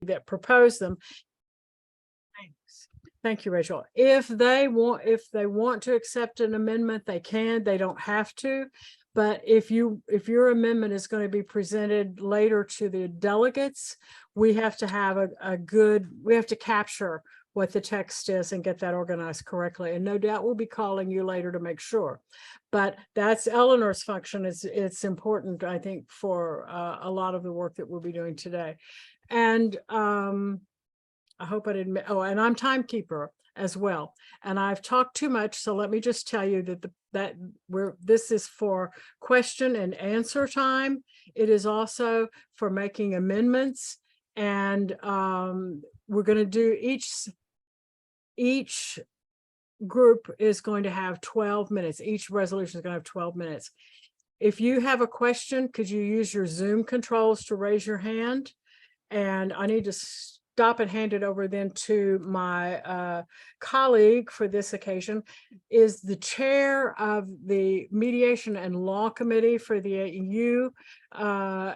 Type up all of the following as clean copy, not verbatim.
that propose them. Thanks. Thank you, Rachel. If they want to accept an amendment, they can. They don't have to. But if your amendment is going to be presented later to the delegates, we have to have we have to capture what the text is and get that organized correctly. And no doubt we'll be calling you later to make sure. But that's Eleanor's function. It's important, I think, for a lot of the work that we'll be doing today. And I hope I didn't. Oh, and I'm timekeeper as well. And I've talked too much, so let me just tell you that this is for question and answer time. It is also for making amendments, and we're going to do each group is going to have 12 minutes. Each resolution is going to have 12 minutes. If you have a question, could you use your Zoom controls to raise your hand? And I need to stop and hand it over then to my colleague for this occasion, is the chair of the Mediation and Law Committee for the AEU,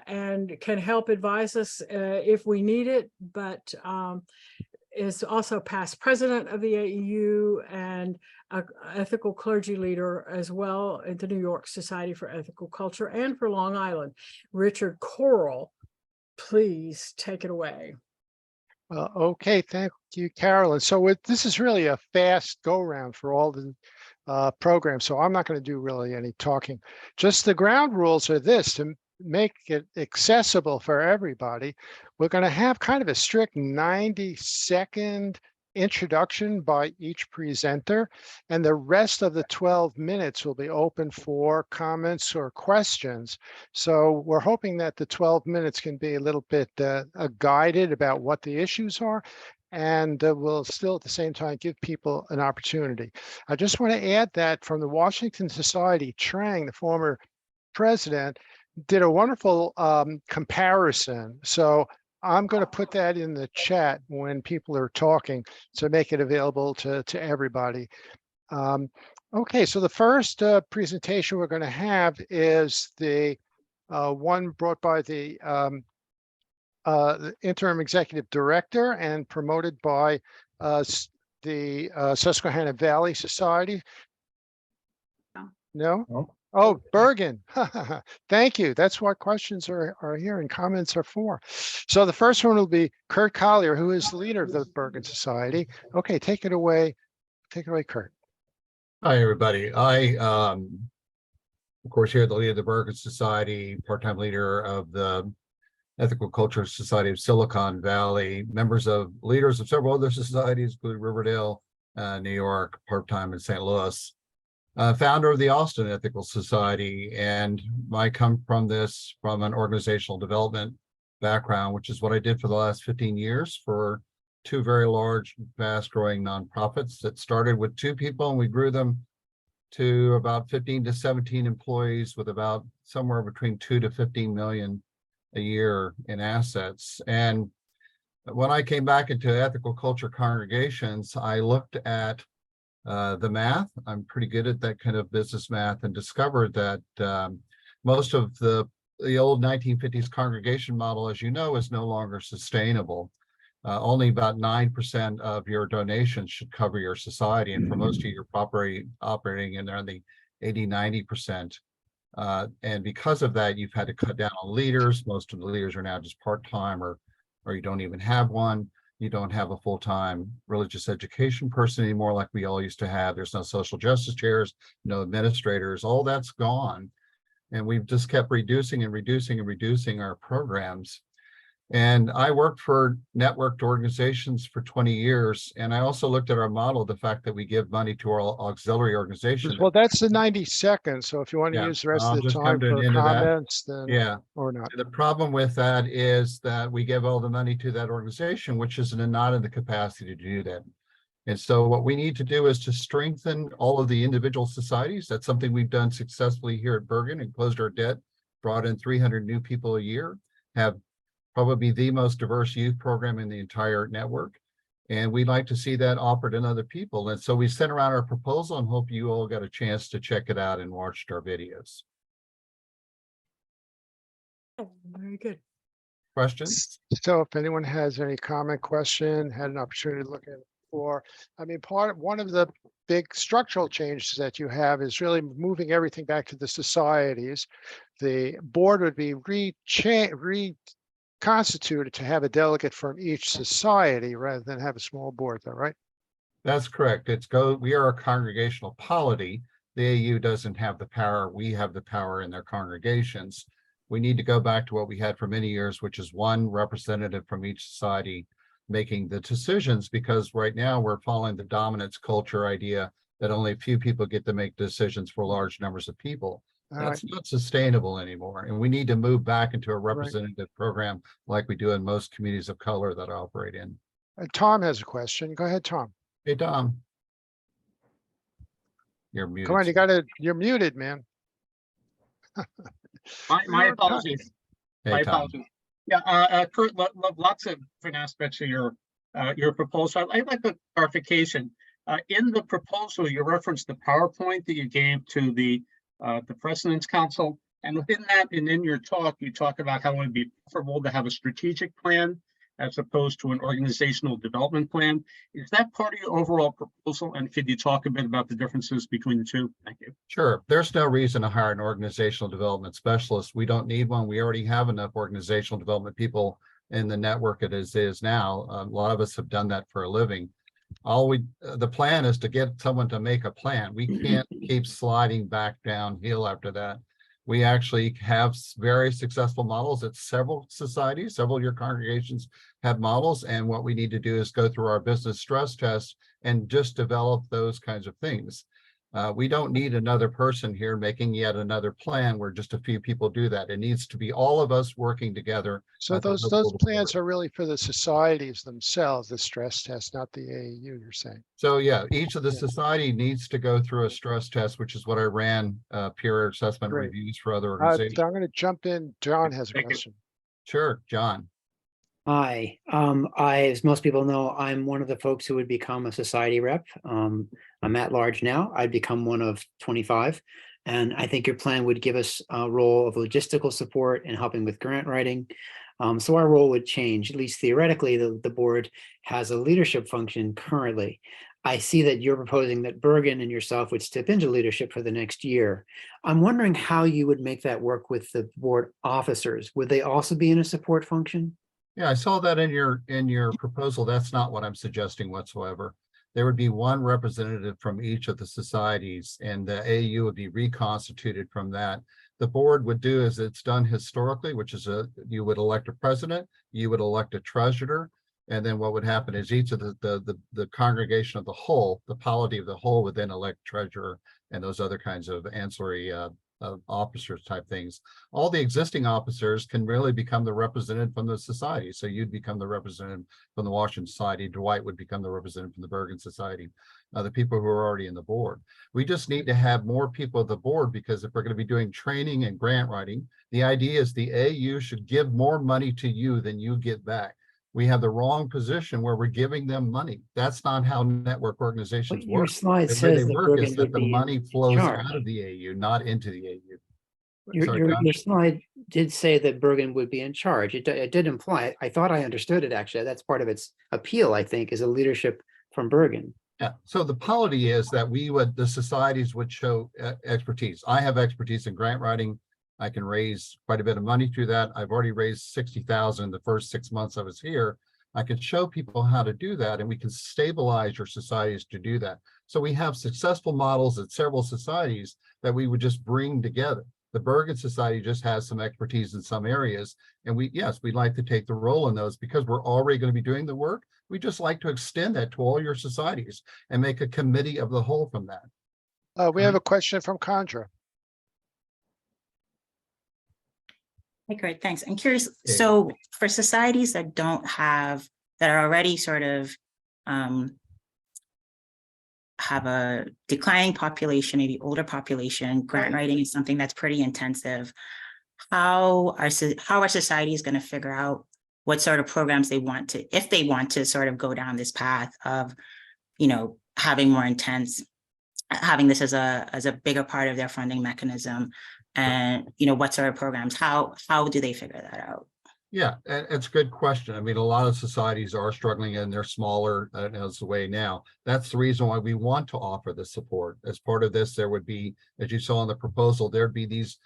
and can help advise us if we need it, but is also past president of the AEU and an ethical clergy leader as well at the New York Society for Ethical Culture and for Long Island. Richard Coral, please take it away. Okay, thank you, Carolyn. So this is really a fast go-round for all the programs, so I'm not going to do really any talking. Just the ground rules are this: to make it accessible for everybody, we're going to have kind of a strict 90-second introduction by each presenter, and the rest of the 12 minutes will be open for comments or questions. So we're hoping that the 12 minutes can be a little bit guided about what the issues are, and we'll still at the same time give people an opportunity. I just want to add that from the Washington Society, Trang, the former president, did a wonderful comparison. So I'm going to put that in the chat when people are talking to make it available to everybody. Okay, so the first presentation we're going to have is the one brought by the interim executive director and promoted by the Susquehanna Valley Society. No? No. Oh, Bergen. Thank you. That's what questions are here and comments are for. So the first one will be Kurt Collier, who is the leader of the Bergen Society. Okay, take it away. Take it away, Kurt. Hi, everybody. I, of course, here the leader of the Bergen Society, part-time leader of the Ethical Culture Society of Silicon Valley, leaders of several other societies, including Riverdale, New York, part-time in St. Louis. Founder of the Austin Ethical Society, and I come from an organizational development background, which is what I did for the last 15 years for two very large, fast-growing nonprofits that started with 2 people, and we grew them to about 15 to 17 employees with about somewhere between 2 to 15 million a year in assets. And when I came back into ethical culture congregations, I looked at the math. I'm pretty good at that kind of business math, and discovered that most of the old 1950s congregation model, as you know, is no longer sustainable. Only about 9% of your donations should cover your society. And for most of you, you're operating in there the 80-90%. And because of that, you've had to cut down on leaders. Most of the leaders are now just part-time, or you don't even have one. You don't have a full-time religious education person anymore like we all used to have. There's no social justice chairs, no administrators, all that's gone. And we've just kept reducing and reducing and reducing our programs. And I worked for networked organizations for 20 years. And I also looked at our model, the fact that we give money to our auxiliary organization. Well, that's the 90 seconds. So if you want to use the rest of the time for comments, then or not. And the problem with that is that we give all the money to that organization, which is not in the capacity to do that. And so what we need to do is to strengthen all of the individual societies. That's something we've done successfully here at Bergen, and closed our debt, brought in 300 new people a year, have probably the most diverse youth program in the entire network. And we'd like to see that offered to other people. And so we sent around our proposal and hope you all got a chance to check it out and watched our videos. Oh, very good. questions? So if anyone has any comment, question, had an opportunity to look at it before, I mean, one of the big structural changes that you have is really moving everything back to the societies. The board would be reconstituted to have a delegate from each society rather than have a small board, though, right? That's correct. We are a congregational polity. The AU doesn't have the power. We have the power in their congregations. We need to go back to what we had for many years, which is one representative from each society making the decisions, because right now we're following the dominance culture idea that only a few people get to make decisions for large numbers of people. All That's right, not sustainable anymore. And we need to move back into a representative program like we do in most communities of color that I operate in. Tom has a question. Go ahead, Tom. Hey, Dom. You're muted. Come on, you're muted, man. My apologies. Hey, My Tom. apologies. Yeah, Kurt, love lots of different aspects of your proposal. I'd like a clarification. In the proposal, you referenced the PowerPoint that you gave to the President's Council, and within that, and in your talk, you talk about how it would be preferable to have a strategic plan as opposed to an organizational development plan. Is that part of your overall proposal? And could you talk a bit about the differences between the two? Thank you. Sure. There's no reason to hire an organizational development specialist. We don't need one. We already have enough organizational development people in the network as is now. A lot of us have done that for a living. The plan is to get someone to make a plan. We can't keep sliding back downhill after that. We actually have very successful models at several societies. Several of your congregations have models, and what we need to do is go through our business stress test and just develop those kinds of things. We don't need another person here making yet another plan where just a few people do that. It needs to be all of us working together. So those plans are really for the societies themselves, the stress test, not the AAU, you're saying. So yeah, each of the society needs to go through a stress test, which is what I ran peer assessment Great. reviews for other I'm organizations. going to jump in. John has a Thank you. question. Sure, John. Hi, as most people know, I'm one of the folks who would become a society rep. I'm at large now. I'd become one of 25. And I think your plan would give us a role of logistical support and helping with grant writing. So our role would change, at least theoretically. The board has a leadership function currently. I see that you're proposing that Bergen and yourself would step into leadership for the next year. I'm wondering how you would make that work with the board officers. Would they also be in a support function? Yeah, I saw that in your proposal. That's not what I'm suggesting whatsoever. There would be one representative from each of the societies, and the AU would be reconstituted from that. The board would do as it's done historically, which is you would elect a president, you would elect a treasurer, and then what would happen is each of the congregation of the whole, the polity of the whole, would then elect treasurer and those other kinds of ancillary officers type things. All the existing officers can really become the representative from the society. So you'd become the representative from the Washington Society. Dwight would become the representative from the Bergen Society. The people who are already in the board. We just need to have more people at the board, because if we're going to be doing training and grant writing, the idea is the AU should give more money to you than you get back. We have the wrong position where we're giving them money. That's not how network organizations Your work. slide The way says they that work Bergen is that would the be money flows charge. out of the AU, not into the AU. Sorry, Your John? slide did say that Bergen would be in charge. It did imply, I thought I understood it actually. That's part of its appeal, I think, is a leadership from Bergen. Yeah, so the polity is that the societies would show expertise. I have expertise in grant writing. I can raise quite a bit of money through that. I've already raised 60,000 in the first 6 months I was here. I can show people how to do that, and we can stabilize your societies to do that. So we have successful models at several societies that we would just bring together. The Bergen Society just has some expertise in some areas, and we'd like to take the role in those, because we're already going to be doing the work. We just like to extend that to all your societies and make a committee of the whole from that. We have a question from Condra. Hey, great, thanks. I'm curious, Yeah. so for societies that that are already sort of have a declining population, maybe older population, grant writing is something that's pretty intensive. How are societies going to figure out what sort of programs they want to, if they want to sort of go down this path of, having more intense, having this as a bigger part of their funding mechanism? And what sort of programs, how do they figure that out? Yeah, and it's a good question. I mean, a lot of societies are struggling and they're smaller as the way now. That's the reason why we want to offer the support. As part of this, there would be, as you saw in the proposal, there'd be these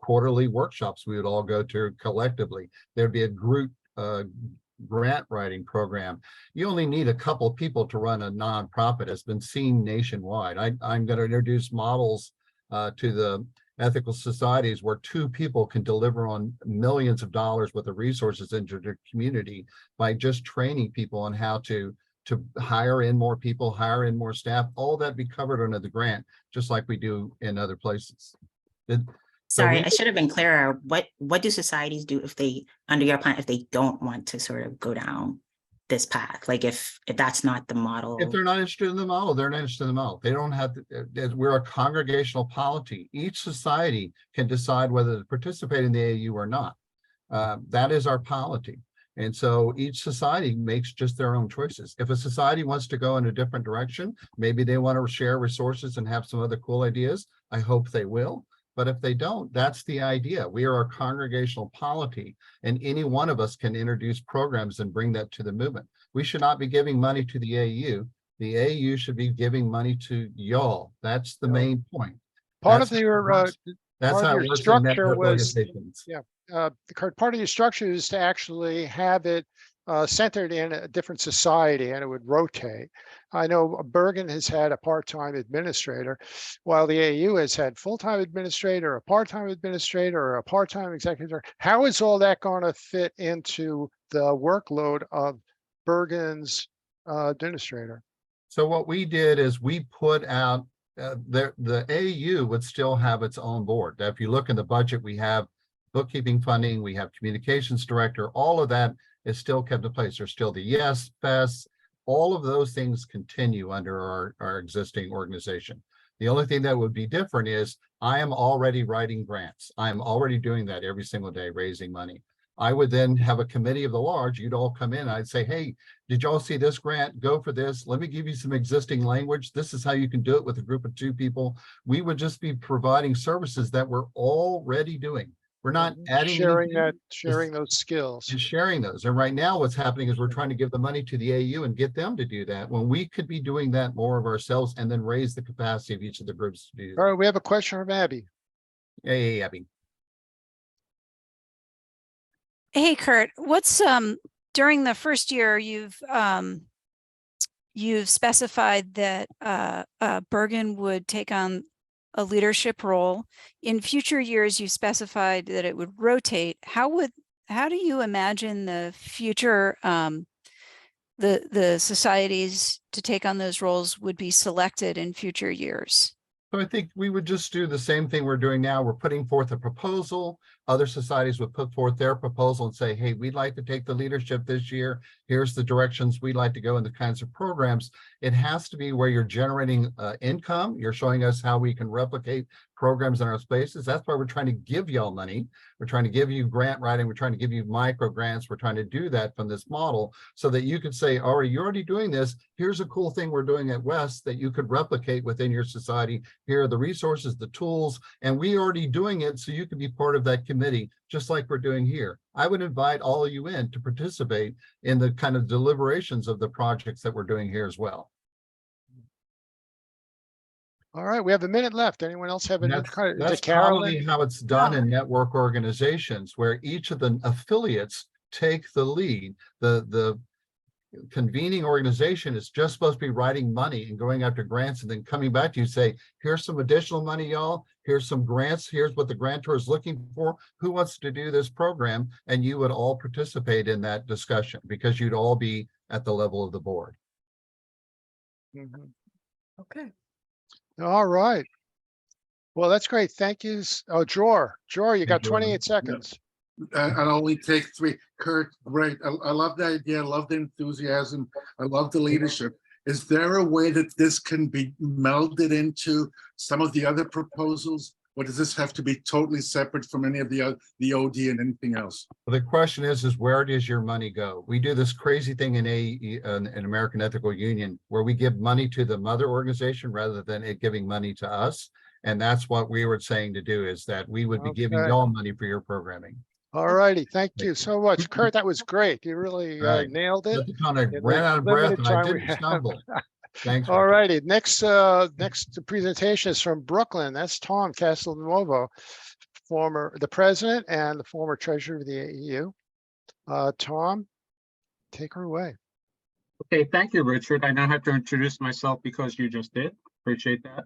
quarterly workshops we would all go to collectively. There'd be a group grant writing program. You only need a couple people to run a nonprofit. It's been seen nationwide. I'm going to introduce models to the ethical societies where two people can deliver on millions of dollars worth of resources into their community by just training people on how to hire in more people, hire in more staff, all that be covered under the grant, just like we do in other places. Sorry, I should have been clearer. What do societies do if they, under your plan, if they don't want to sort of go down this path? Like if that's not the model. If they're not interested in the model, they're not interested in the model. They don't have to, we're a congregational polity. Each society can decide whether to participate in the AU or not. That is our polity. And so each society makes just their own choices. If a society wants to go in a different direction, maybe they want to share resources and have some other cool ideas. I hope they will. But if they don't, that's the idea. We are a congregational polity, and any one of us can introduce programs and bring that to the movement. We should not be giving money to the AU. The AU should be giving money to y'all. That's the main point. Part That's of your part of how your it works in structure network was- organizations. part of your structure is to actually have it centered in a different society, and it would rotate. I know Bergen has had a part-time administrator, while the AU has had full-time administrator, a part-time administrator, or a part-time executive. How is all that going to fit into the workload of Bergen's administrator? So what we did is we put out, the AU would still have its own board. Now, if you look in the budget, we have bookkeeping funding, we have communications director, all of that is still kept in place. There's still the YES, FES, all of those things continue under our existing organization. The only thing that would be different is I am already writing grants. I am already doing that every single day, raising money. I would then have a committee of the large. You'd all come in. I'd say, hey, did y'all see this grant? Go for this. Let me give you some existing language. This is how you can do it with a group of 2 people. We would just be providing services that we're already doing. We're not adding sharing anything, that, sharing those skills. just sharing those. And right now what's happening is we're trying to give the money to the AU and get them to do that when we could be doing that more of ourselves and then raise the capacity of each of the groups to do All that. right, we have a question from Abby. Hey, Abby. Hey, Kurt, what's during the first year you've specified that Bergen would take on a leadership role. In future years, you specified that it would rotate. How do you imagine the future the societies to take on those roles would be selected in future years? So I think we would just do the same thing we're doing now. We're putting forth a proposal. Other societies would put forth their proposal and say, hey, we'd like to take the leadership this year. Here's the directions we'd like to go in the kinds of programs. It has to be where you're generating income. You're showing us how we can replicate programs in our spaces. That's why we're trying to give y'all money. We're trying to give you grant writing. We're trying to give you micro grants. We're trying to do that from this model so that you could say, all right, you're already doing this. Here's a cool thing we're doing at West that you could replicate within your society. Here are the resources, the tools, and we're already doing it so you can be part of that committee, just like we're doing here. I would invite all of you in to participate in the kind of deliberations of the projects that we're doing here as well. All right, we have a minute left. Anyone else have And any? that's probably how it's done in network organizations, where each of the affiliates take the lead. The convening organization is just supposed to be writing money and going after grants and then coming back to you, say, here's some additional money, y'all. Here's some grants. Here's what the grantor is looking for. Who wants to do this program? And you would all participate in that discussion because you'd all be at the level of the board. Mhm. Okay. All right. Well, that's great. Thank you. Oh, Dror, you got Thank you, 28 seconds. I'll only take 3. Kurt, great. I love the idea. I love the enthusiasm. I love the leadership. Is there a way that this can be melded into some of the other proposals? Or does this have to be totally separate from any of the OD and anything else? Well, the question is where does your money go? We do this crazy thing in an American Ethical Union where we give money to the mother organization rather than it giving money to us. And that's what we were saying to do, is that we would be giving Okay. y'all money for your programming. All righty, thank you so much. Kurt, that was great. You really Right. nailed it. Just kind of in ran the out of breath limited and I time we didn't have. stumble. Thanks. All Richard. righty, next presentation is from Brooklyn. That's Tom Castelnuovo, the president and the former treasurer of the AEU. Tom, take her away. Okay, thank you, Richard. I now have to introduce myself because you just did. Appreciate that.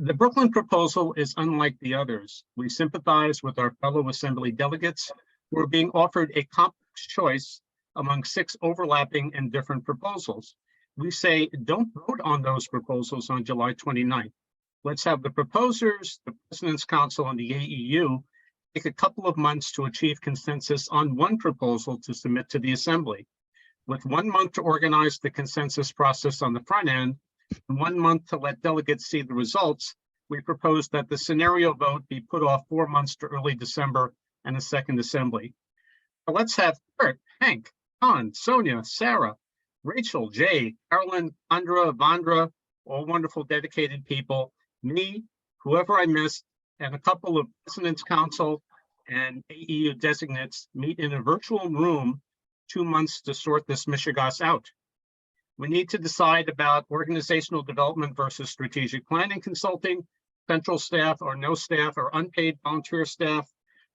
The Brooklyn proposal is unlike the others. We sympathize with our fellow assembly delegates who are being offered a complex choice among 6 overlapping and different proposals. We say, don't vote on those proposals on July 29th. Let's have the proposers, the President's Council, and the AEU take a couple of months to achieve consensus on one proposal to submit to the Assembly. With 1 month to organize the consensus process on the front end, and 1 month to let delegates see the results, we propose that the scenario vote be put off 4 months to early December and a second assembly. But let's have Kurt, Hank, Don, Sonia, Sarah, Rachel, Jay, Carolyn, Andra, Vandra, all wonderful dedicated people, me, whoever I missed, and a couple of President's Council and AEU designates meet in a virtual room 2 months to sort this mishegas out. We need to decide about organizational development versus strategic planning consulting, central staff or no staff or unpaid volunteer staff,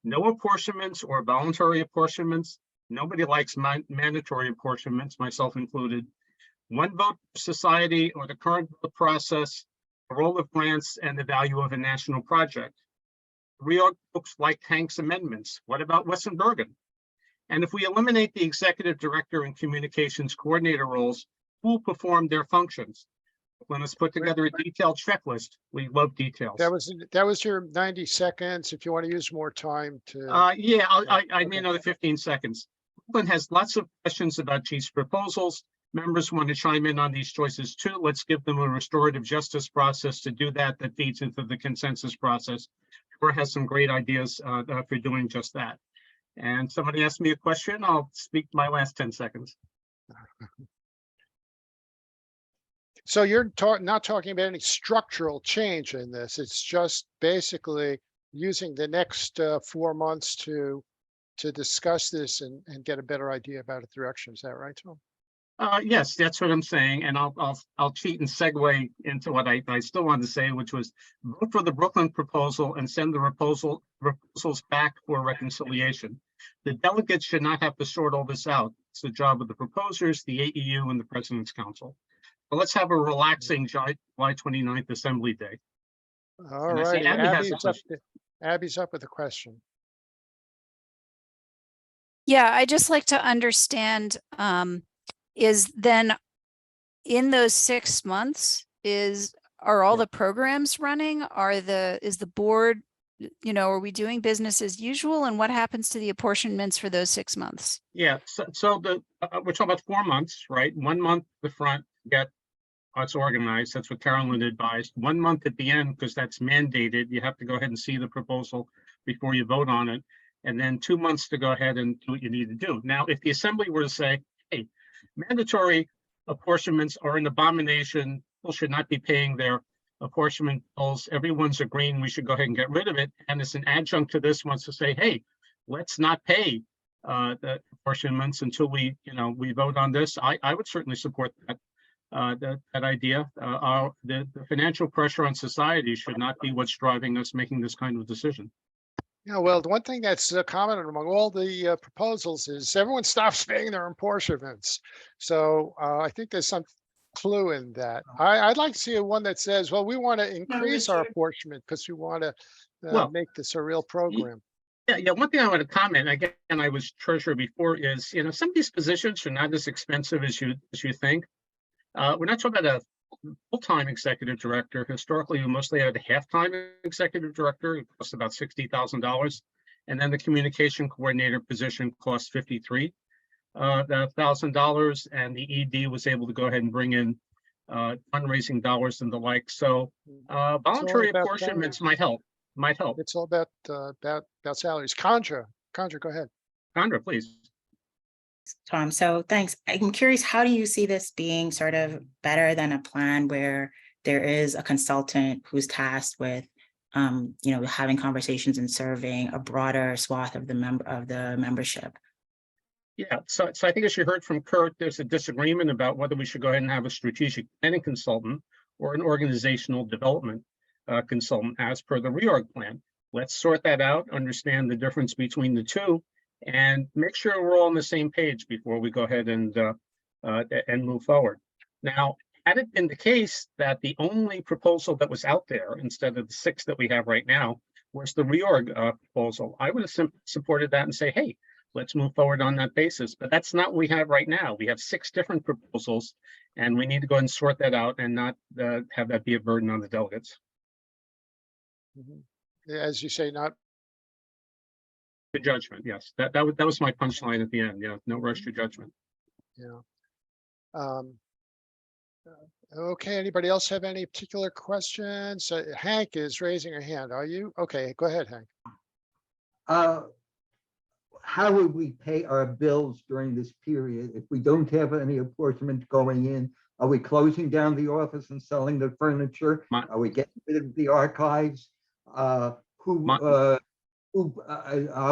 no apportionments or voluntary apportionments. Nobody likes mandatory apportionments, myself included. 1 vote for society or the current vote process, the role of grants and the value of a national project. Reorg folks like Hank's amendments. What about Wesson Bergen? And if we eliminate the executive director and communications coordinator roles, who will perform their functions? Let us put together a detailed checklist. We love details. That was your 90 seconds. If you want to use more time to. Yeah, I need another 15 seconds. Brooklyn has lots of questions about Chief's proposals. Members want to chime in on these choices too. Let's give them a restorative justice process to do that. That feeds into the consensus process. Or has some great ideas for doing just that. And somebody asked me a question. I'll speak my last 10 seconds. So you're not talking about any structural change in this. It's just basically using the next 4 months to discuss this and get a better idea about its direction. Is that right, Tom? Yes, that's what I'm saying, and I'll cheat and segue into what I still wanted to say, which was vote for the Brooklyn proposal and send the proposals back for reconciliation. The delegates should not have to sort all this out. It's the job of the proposers, the AEU, and the President's Council. But let's have a relaxing July 29th Assembly Day. All And I see right, Abby has a question. Abby's up with a question. Yeah, I just like to understand, is then in those 6 months, are all the programs running? Is the board, are we doing business as usual? And what happens to the apportionments for those 6 months? Yeah, so we're talking about 4 months, right? 1 month at the front, get us organized. That's what Carolyn advised. 1 month at the end, because that's mandated. You have to go ahead and see the proposal before you vote on it. And then 2 months to go ahead and do what you need to do. Now, if the assembly were to say, hey, mandatory apportionments are an abomination, people should not be paying their apportionment bills, everyone's agreeing we should go ahead and get rid of it. And it's an adjunct to this wants to say, hey, let's not pay the apportionments until we vote on this. I would certainly support that. That idea. The financial pressure on society should not be what's driving us making this kind of decision. Yeah, well, the one thing that's common among all the proposals is everyone stops paying their apportionments. So I think there's some clue in that. I'd like to see one that says, well, we want to increase our apportionment because we want to make this a real program. Yeah. One thing I want to comment, again, I was treasurer before, is some of these positions are not as expensive as you think. We're not talking about a full-time executive director. Historically, we mostly had a half-time executive director. It costs about $60,000. And then the communication coordinator position costs $53,000. And the ED was able to go ahead and bring in fundraising dollars and the like. So voluntary apportionments might help. It's all about salaries. Chandra, go ahead. Chandra, please. Tom, so thanks. I'm curious, how do you see this being sort of better than a plan where there is a consultant who's tasked with having conversations and serving a broader swath of the membership. Yeah, so I think as you heard from Kurt, there's a disagreement about whether we should go ahead and have a strategic planning consultant or an organizational development consultant as per the reorg plan. Let's sort that out, understand the difference between the two, and make sure we're all on the same page before we go ahead and move forward. Now, had it been the case that the only proposal that was out there instead of the 6 that we have right now was the reorg proposal, I would have supported that and say, hey, let's move forward on that basis. But that's not what we have right now. We have 6 different proposals, and we need to go ahead and sort that out and not have that be a burden on the delegates. Mhm. Yeah, as you say, not, The judgment, yes. That was my punchline at the end. Yeah, no rush to judgment. yeah. Okay, anybody else have any particular questions? Hank is raising a hand. Are you? Okay, go ahead, Hank. How would we pay our bills during this period if we don't have any apportionment going in? Are we closing down the office and selling the furniture? Are we getting rid of the archives? Are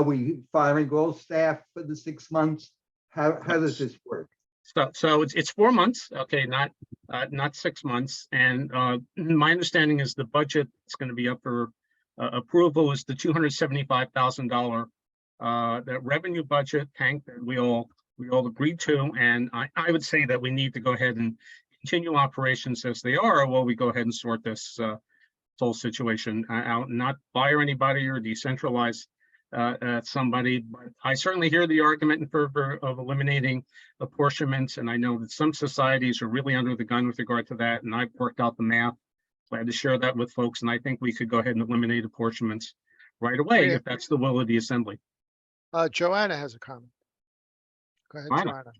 we firing all staff for the 6 months? How does this work? So it's 4 months, okay, not 6 months. And my understanding is the budget is going to be up for approval is the $275,000 that revenue budget, Hank, that we all agreed to. And I would say that we need to go ahead and continue operations as they are while we go ahead and sort this whole situation out, not fire anybody or decentralize somebody. But I certainly hear the argument in favor of eliminating apportionments, and I know that some societies are really under the gun with regard to that, and I've worked out the math. Glad to share that with folks, and I think we could go ahead and eliminate apportionments right away if that's the will of the assembly. Joanna has a comment. Go ahead, Joanna. Joanna.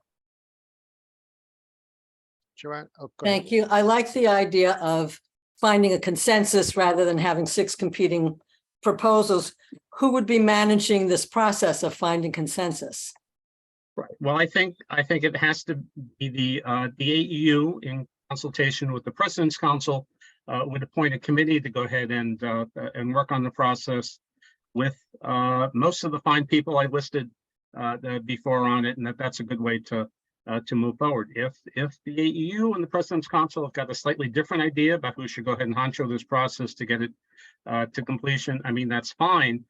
Joanna, oh, go ahead. Thank you. I like the idea of finding a consensus rather than having 6 competing proposals. Who would be managing this process of finding consensus? Right. Well, I think it has to be the AEU in consultation with the President's Council would appoint a committee to go ahead and work on the process with most of the fine people I listed before on it, and that's a good way to move forward. If the AEU and the President's Council have got a slightly different idea about who should go ahead and honcho this process to get it to completion, I mean, that's fine.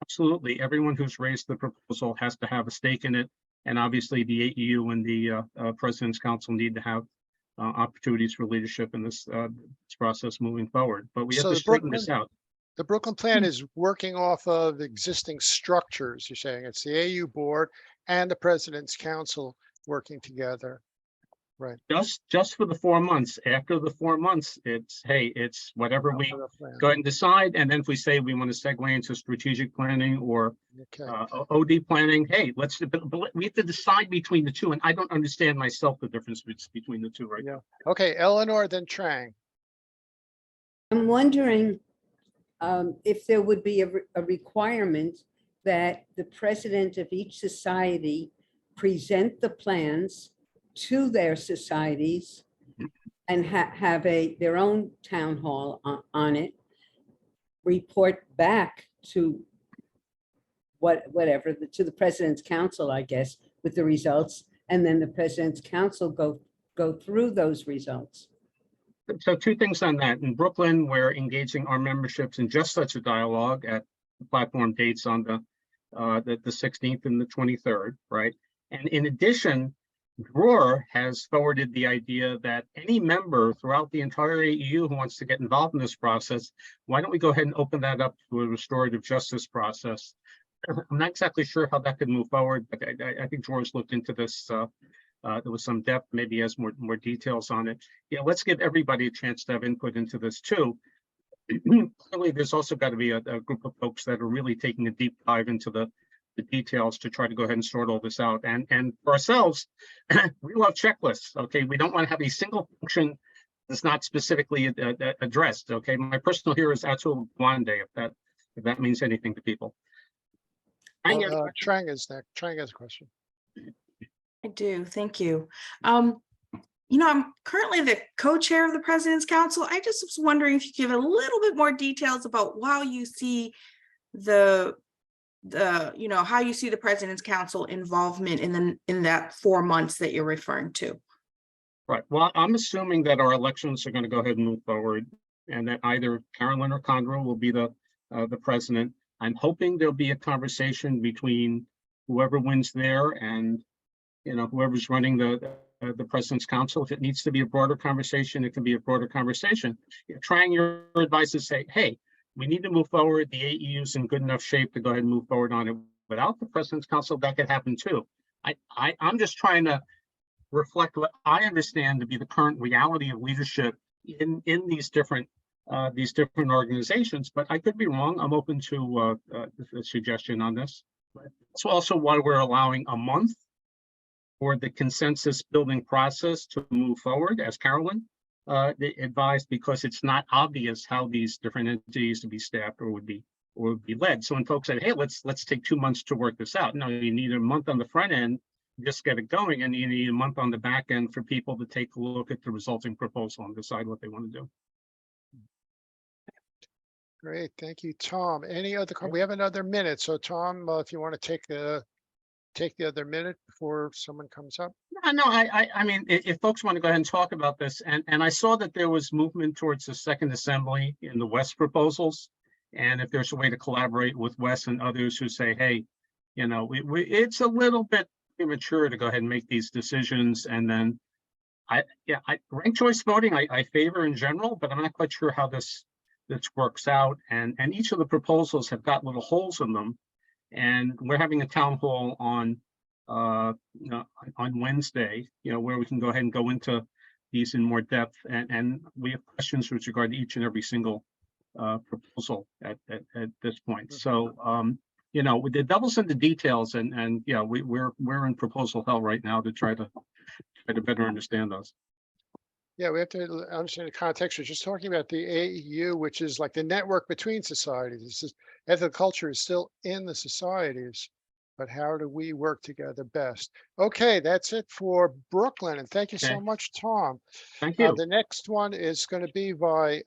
Absolutely, everyone who's raised the proposal has to have a stake in it, and obviously the AEU and the President's Council need to have opportunities for leadership in this process moving forward. But we have So to the straighten this out. The Brooklyn plan is working off of existing structures. You're saying it's the AU board and the President's Council working together. Right. Just for the 4 months. After the 4 months, it's whatever we go ahead and decide. And then if we say we want to segue into strategic planning or Okay. OD planning, hey, we have to decide between the two. And I don't understand myself the difference between the two right now. Okay, Eleanor, then Trang. I'm wondering if there would be a requirement that the president of each society present the plans to their societies and have their own town hall on it, report back to whatever to the President's Council, I guess, with the results, and then the President's Council go through those results. So 2 things on that. In Brooklyn, we're engaging our memberships in just such a dialogue at the platform dates on the 16th and the 23rd, right? And in addition, Dror has forwarded the idea that any member throughout the entire AEU who wants to get involved in this process, why don't we go ahead and open that up to a restorative justice process? I'm not exactly sure how that could move forward, but I think Dror's looked into this. There was some depth, maybe has more details on it. Yeah, let's give everybody a chance to have input into this too. Clearly, there's also got to be a group of folks that are really taking a deep dive into the details to try to go ahead and sort all this out. And for ourselves, we love checklists. Okay, we don't want to have a single function that's not specifically addressed. Okay, my personal hero is Atul Gawande, if that means anything to people. Trang is next. Trang has a question. I do, thank you. I'm currently the co-chair of the President's Council. I just was wondering if you could give a little bit more details about how you see how you see the President's Council involvement in that 4 months that you're referring to. Right. Well, I'm assuming that our elections are going to go ahead and move forward, and that either Carolyn or Condra will be the president. I'm hoping there'll be a conversation between whoever wins there and whoever's running the President's Council. If it needs to be a broader conversation, it can be a broader conversation. Trying your advice to say, hey, we need to move forward. The AEU is in good enough shape to go ahead and move forward on it. Without the President's Council, that could happen too. I'm just trying to reflect what I understand to be the current reality of leadership in these different organizations, but I could be wrong. I'm open to a suggestion on this. But that's also why we're allowing a month for the consensus building process to move forward, as Carolyn advised, because it's not obvious how these different entities to be staffed or would be led. So when folks say, hey, let's take 2 months to work this out. No, you need a month on the front end, just get it going, and you need a month on the back end for people to take a look at the resulting proposal and decide what they want to do. Great, thank you, Tom. Any other, we have another minute, so Tom, if you want to take the other minute before someone comes up. No, I mean, if folks want to go ahead and talk about this, and I saw that there was movement towards the second assembly in the West proposals, and if there's a way to collaborate with Wes and others who say, hey, it's a little bit premature to go ahead and make these decisions, and then ranked choice voting I favor in general, but I'm not quite sure how this works out, and each of the proposals have got little holes in them, and we're having a town hall on Wednesday, where we can go ahead and go into these in more depth, and we have questions with regard to each and every single proposal at this point. So with the devil's in the details, and we're in proposal hell right now to try to better understand those. Yeah, we have to understand the context. We're just talking about the AEU, which is like the network between societies. This is, ethical culture is still in the societies, but how do we work together best? Okay, that's it for Brooklyn, and thank you so much, Tom. Thank you. The next one is going to be by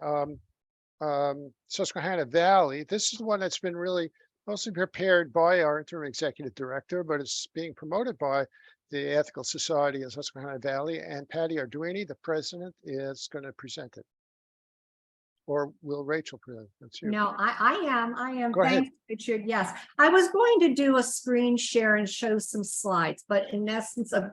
Susquehanna Valley. This is the one that's been really mostly prepared by our interim executive director, but it's being promoted by the Ethical Society of Susquehanna Valley, and Patty Arduini, the president, is going to present it. Or will Rachel present? That's you. No, I am. Go ahead. Thanks, Richard. Yes, I was going to do a screen share and show some slides, but in essence of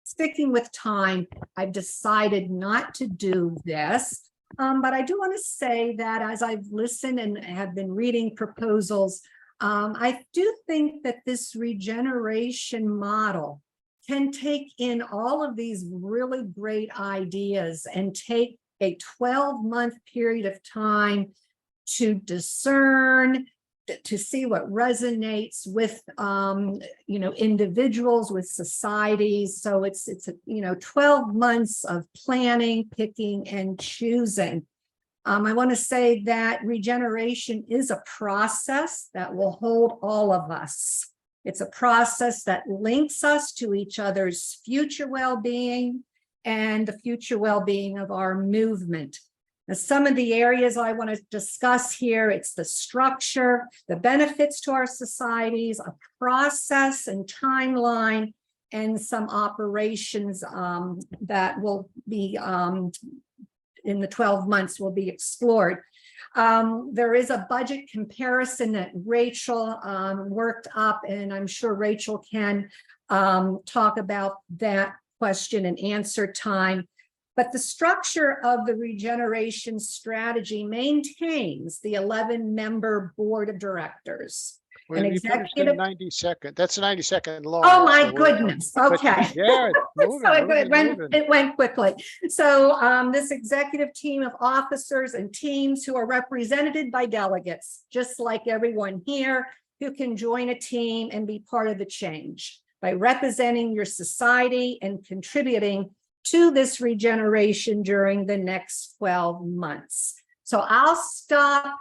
sticking with time, I've decided not to do this. But I do want to say that as I've listened and have been reading proposals, I do think that this regeneration model can take in all of these really great ideas and take a 12-month period of time to discern, to see what resonates with individuals, with societies. So it's 12 months of planning, picking, and choosing. I want to say that regeneration is a process that will hold all of us. It's a process that links us to each other's future well-being and the future well-being of our movement. Now, some of the areas I want to discuss here, it's the structure, the benefits to our societies, a process and timeline, and some operations that will be in the 12 months will be explored. There is a budget comparison that Rachel worked up, and I'm sure Rachel can talk about that question and answer time. But the structure of the regeneration strategy maintains the 11-member board of directors. Well, An you finished in executive. 90 seconds. That's 90 second long. Oh my so we're- goodness. but Okay. Yeah, moving, So moving. it went quickly. So this executive team of officers and teams who are represented by delegates, just like everyone here, who can join a team and be part of the change by representing your society and contributing to this regeneration during the next 12 months. So I'll stop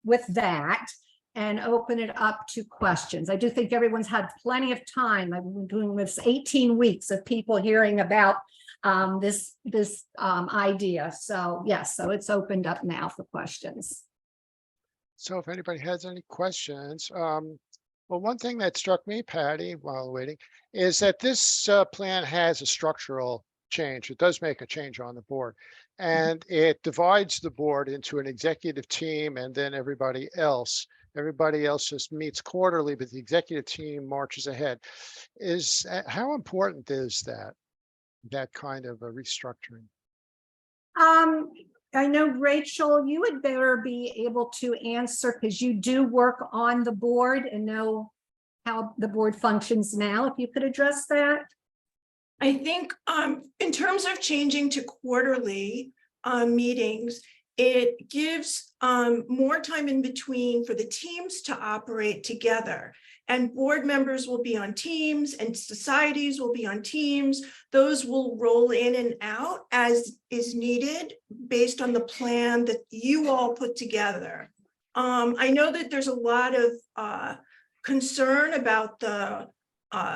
with that and open it up to questions. I do think everyone's had plenty of time. I've been doing this 18 weeks of people hearing about this idea. So yes, so it's opened up now for questions. So if anybody has any questions, well, one thing that struck me, Patty, while waiting, is that this plan has a structural change. It does make a change on the board, and it divides the board into an executive team and then everybody else. Everybody else just meets quarterly, but the executive team marches ahead. How important is that kind of a restructuring? I know, Rachel, you would better be able to answer because you do work on the board and know how the board functions now. If you could address that. I think in terms of changing to quarterly meetings, it gives more time in between for the teams to operate together. And board members will be on teams and societies will be on teams. Those will roll in and out as is needed based on the plan that you all put together. I know that there's a lot of concern about the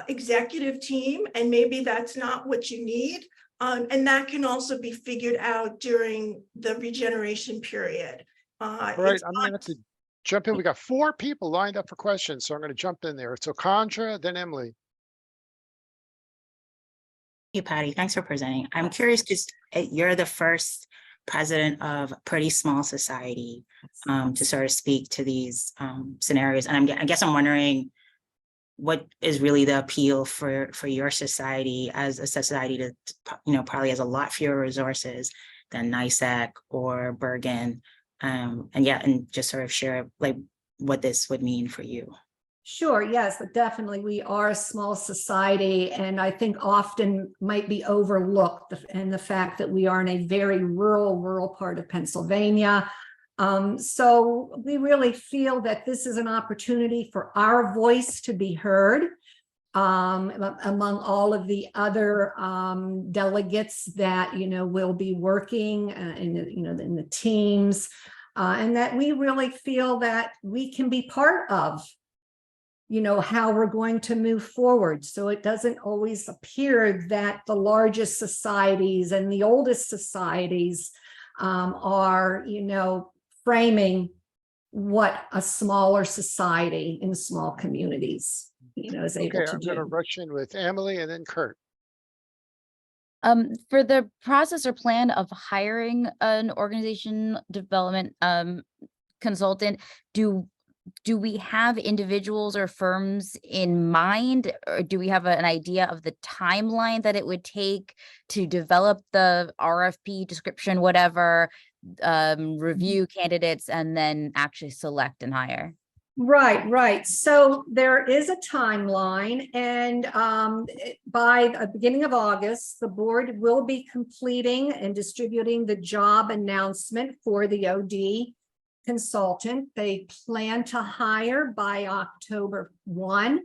executive team, and maybe that's not what you need. And that can also be figured out during the regeneration period. All right, I'm gonna have to jump in. We got 4 people lined up for questions, so I'm gonna jump in there. So Condra, then Emily. Hey, Patty, thanks for presenting. I'm curious because you're the first president of a pretty small society to sort of speak to these scenarios. And I guess I'm wondering, what is really the appeal for your society as a society that, probably has a lot fewer resources than NYSEC or Bergen, and just sort of share like what this would mean for you. Sure, yes, but definitely we are a small society, and I think often might be overlooked, and the fact that we are in a very rural part of Pennsylvania. So we really feel that this is an opportunity for our voice to be heard among all of the other delegates that will be working in the teams, and that we really feel that we can be part of how we're going to move forward. So it doesn't always appear that the largest societies and the oldest societies are framing what a smaller society in small communities, is able Okay, to I'm do. gonna rush in with Emily and then Kurt. For the process or plan of hiring an organization development consultant, do we have individuals or firms in mind, or do we have an idea of the timeline that it would take to develop the RFP description, whatever, review candidates, and then actually select and hire? Right. So there is a timeline, and by the beginning of August, the board will be completing and distributing the job announcement for the OD consultant. They plan to hire by October 1,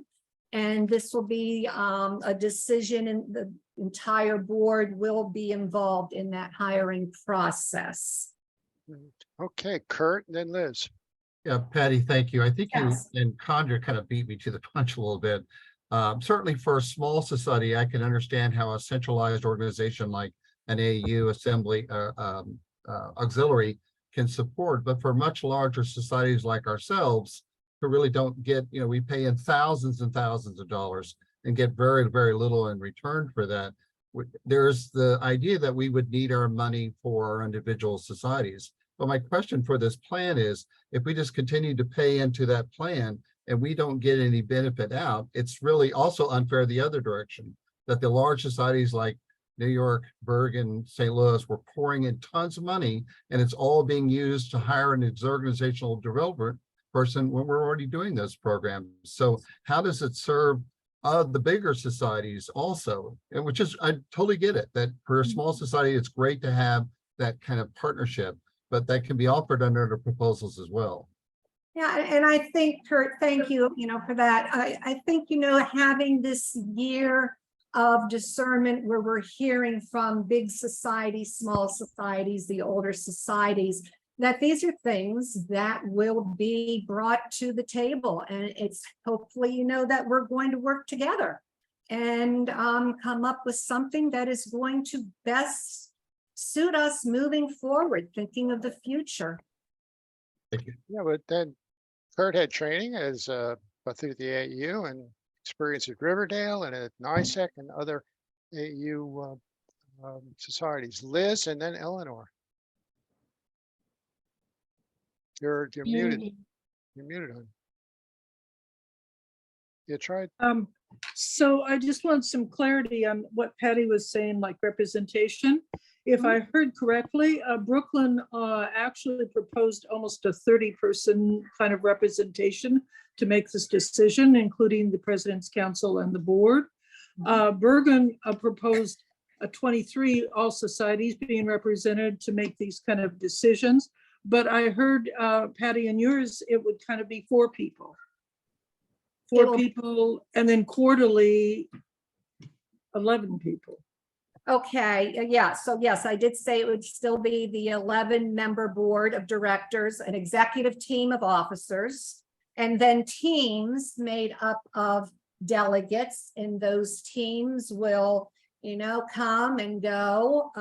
and this will be a decision, and the entire board will be involved in that hiring process. Okay, Kurt, then Liz. Yeah, Patty, thank you. I think Yes. you and Condra kind of beat me to the punch a little bit. Certainly for a small society, I can understand how a centralized organization like an AU assembly auxiliary can support, but for much larger societies like ourselves, who really don't get, we pay in thousands and thousands of dollars and get very, very little in return for that. There's the idea that we would need our money for our individual societies. But my question for this plan is, if we just continue to pay into that plan and we don't get any benefit out, it's really also unfair the other direction, that the large societies like New York, Bergen, St. Louis were pouring in tons of money, and it's all being used to hire an organizational development person when we're already doing those programs. So how does it serve the bigger societies also? And which is, I totally get it, that for a small society, it's great to have that kind of partnership, but that can be offered under the proposals as well. Yeah, and I think, Kurt, thank you, for that. I think, having this year of discernment where we're hearing from big societies, small societies, the older societies, that these are things that will be brought to the table. And it's hopefully, that we're going to work together and come up with something that is going to best suit us moving forward, thinking of the future. Thank you. Yeah, but then Kurt had training as through the AU and experience at Riverdale and at NICEC and other AU societies. Liz and then Eleanor. You're muted. You're muted on. You tried. So I just want some clarity on what Patty was saying, like representation. If I heard correctly, Brooklyn actually proposed almost a 30-person kind of representation to make this decision, including the President's Council and the board. Bergen proposed a 23, all societies being represented to make these kind of decisions. But I heard, Patty, in yours, it would kind of be 4 people. 4 people, and then quarterly, 11 people. Okay, yeah, so yes, I did say it would still be the 11-member board of directors, an executive team of officers, and then teams made up of delegates, and those teams will, come and go.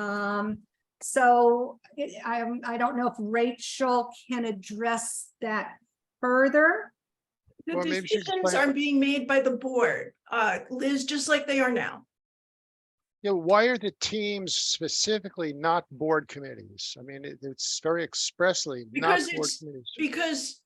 So I don't know if Rachel can address that further. The Well, maybe she can decisions explain- are being made by the board, Liz, just like they are now. Yeah, why are the teams specifically not board committees? I mean, it's very expressly not Because board it's, committees. because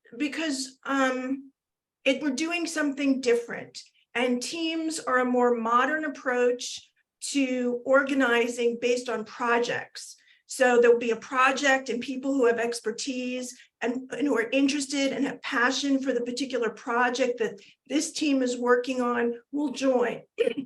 we're doing something different. And teams are a more modern approach to organizing based on projects. So there'll be a project and people who have expertise and who are interested and have passion for the particular project that this team is working on will join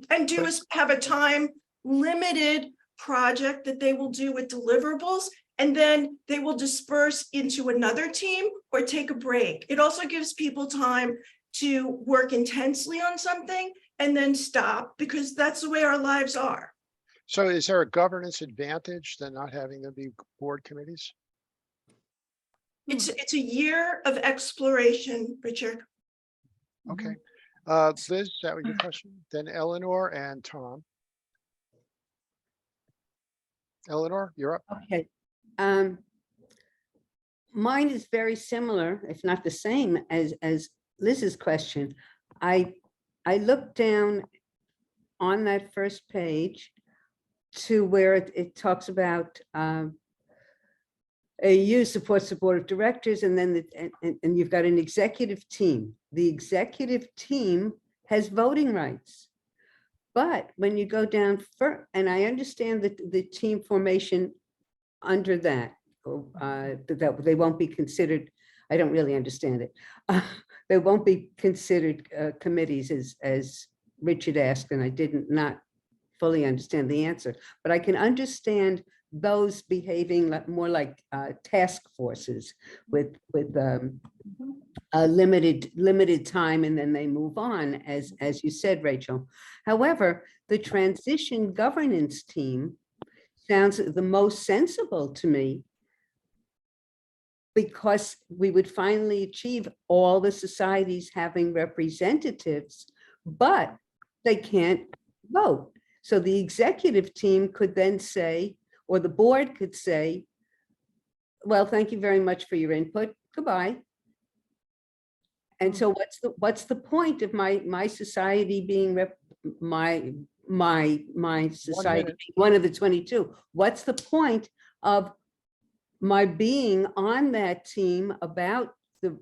and have a time limited project that they will do with deliverables, and then they will disperse into another team or take a break. It also gives people time to work intensely on something and then stop, because that's the way our lives are. So is there a governance advantage than not having them be board committees? It's a year of exploration, Richard. Okay. Liz, that was your question? Then Eleanor and Tom. Eleanor, you're up. Okay. Mine is very similar, if not the same as Liz's question. I looked down on that first page to where it talks about AU supports the board of directors, and then and you've got an executive team. The executive team has voting rights. But when you go down and I understand that the team formation under that, that they won't be considered, I don't really understand it. They won't be considered committees as Richard asked, and I did not fully understand the answer, but I can understand those behaving more like task forces with a limited time, and then they move on, as you said, Rachel. However, the transition governance team sounds the most sensible to me, because we would finally achieve all the societies having representatives, but they can't vote. So the executive team could then say, or the board could say, well, thank you very much for your input. Goodbye. And so what's the point of my society being my society, one of the 22? What's the point of my being on that team about the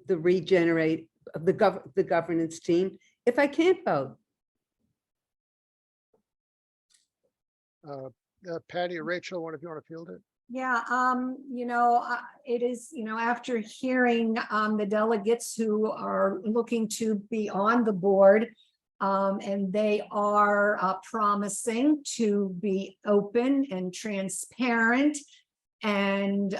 governance team if I can't vote? Patty or Rachel, one of you want to field it? Yeah, it is, after hearing the delegates who are looking to be on the board, and they are promising to be open and transparent and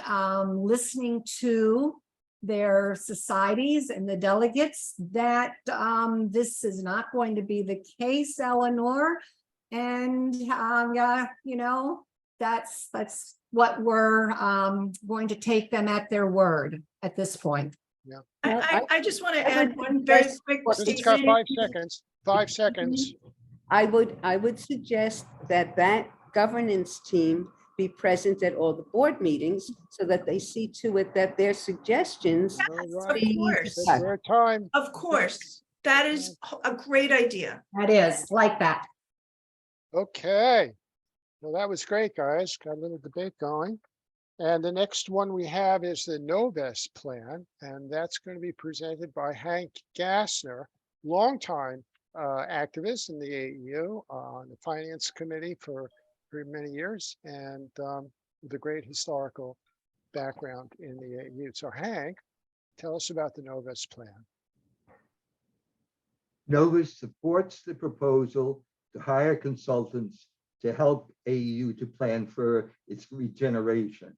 listening to their societies and the delegates, that this is not going to be the case, Eleanor. And, that's what we're going to take them at their word at this point. Yeah. I just want to add one very quick It's got statement. 5 seconds. 5 seconds. I would suggest that that governance team be present at all the board meetings so that they see to it that their suggestions All Of right. be course, Take discussed. your time. of course. That is a great idea. That is, like that. Okay. Well, that was great, guys. Got a little debate going. And the next one we have is the Novus plan, and that's going to be presented by Hank Gassner, longtime activist in the AEU on the Finance Committee for many years, and with a great historical background in the AEU. So Hank, tell us about the Novus plan. Novus supports the proposal to hire consultants to help AEU to plan for its regeneration.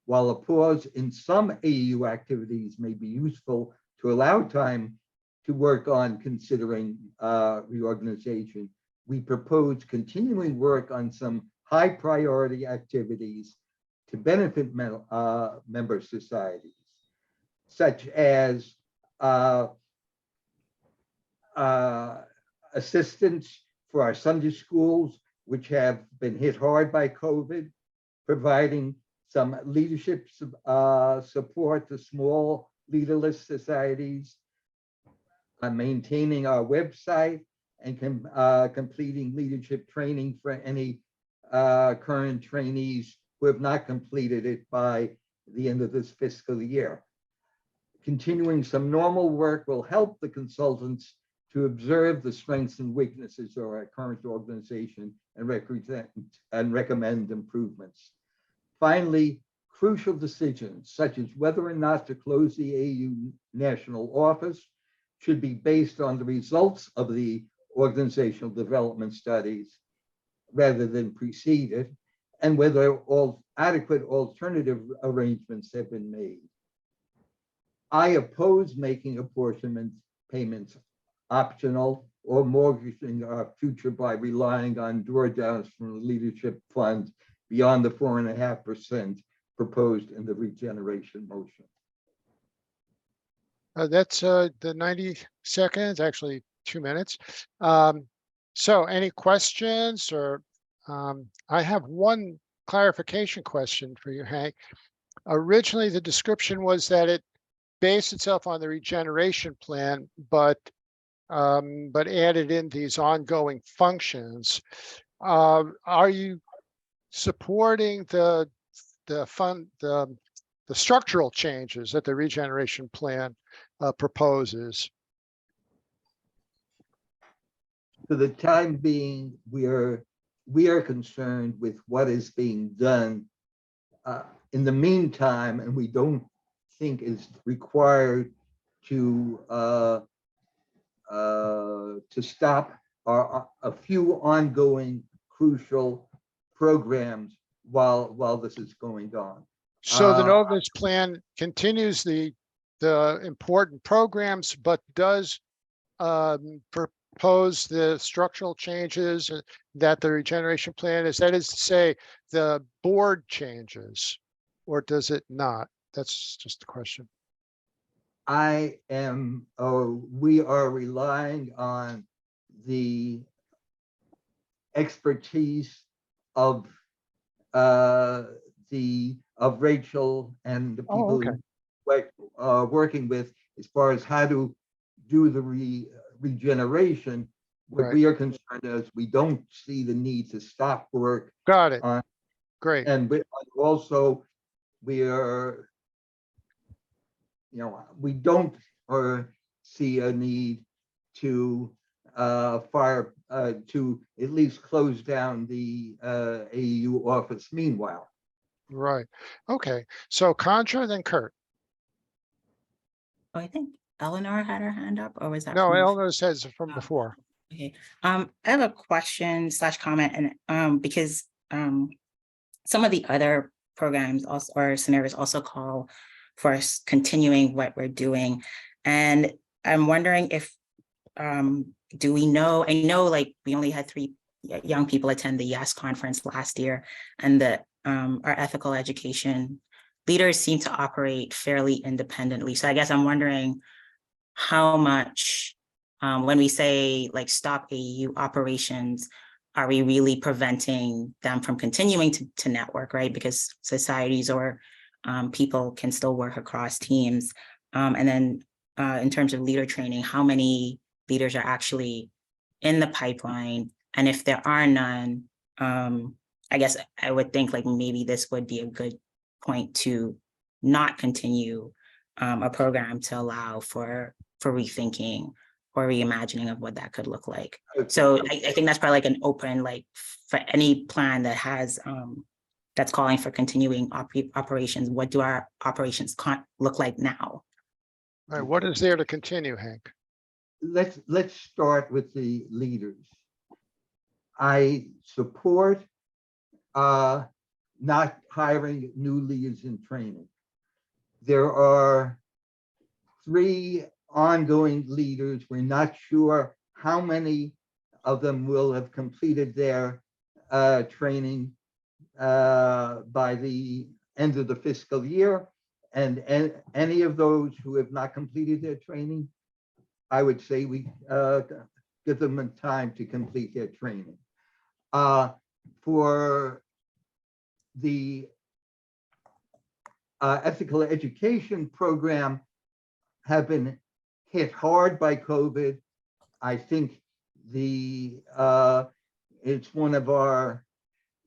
While a pause in some AEU activities may be useful to allow time to work on considering reorganization, we propose continuing work on some high priority activities to benefit member societies, such as assistance for our Sunday schools, which have been hit hard by COVID, providing some leadership support to small leaderless societies, maintaining our website, and completing leadership training for any current trainees who have not completed it by the end of this fiscal year. Continuing some normal work will help the consultants to observe the strengths and weaknesses of our current organization and recommend improvements. Finally, crucial decisions such as whether or not to close the AU national office should be based on the results of the organizational development studies rather than precede it, and whether all adequate alternative arrangements have been made. I oppose making apportionment payments optional or mortgaging our future by relying on drawdowns from the leadership fund beyond the 4.5% proposed in the regeneration motion. That's the 90 seconds, actually 2 minutes. So any questions or I have one clarification question for you, Hank. Originally, the description was that it based itself on the regeneration plan, but added in these ongoing functions. Are you supporting the structural changes that the regeneration plan proposes? For the time being, we are concerned with what is being done in the meantime, and we don't think is required to stop a few ongoing crucial programs while this is going on. So the Novus plan continues the important programs, but does propose the structural changes that the regeneration plan is. That is to say, the board changes, or does it not? That's just the question. We are relying on the expertise of Rachel and the people who working with as far as how to do the regeneration. What we are concerned is we don't see the need to stop work. Got it. Great. And also we are, we don't see a need to to at least close down the AEU office meanwhile. Right. Okay. So Contra, then Kurt. Oh, I think Eleanor had her hand up, or was that? No, from- Eleanor says from before. Okay, I have a question / comment, and because some of the other programs also or scenarios also call for us continuing what we're doing, and I'm wondering if do we know? I know, like, we only had 3 young people attend the YES conference last year, and that our ethical education leaders seem to operate fairly independently. So I guess I'm wondering how much When we say like stop AU operations, are we really preventing them from continuing to network, right? Because societies or people can still work across teams. And then in terms of leader training, how many leaders are actually in the pipeline? And if there are none, I guess I would think like maybe this would be a good point to not continue a program to allow for rethinking or reimagining of what that could look like. So I think that's probably like an open, like for any plan that has that's calling for continuing operations. What do our operations look like now? All right, what is there to continue, Hank? Let's start with the leaders. I support not hiring new leaders in training. There are 3 ongoing leaders. We're not sure how many of them will have completed their training by the end of the fiscal year. And any of those who have not completed their training, I would say we give them time to complete their training. For the ethical education program have been hit hard by COVID. I think it's one of our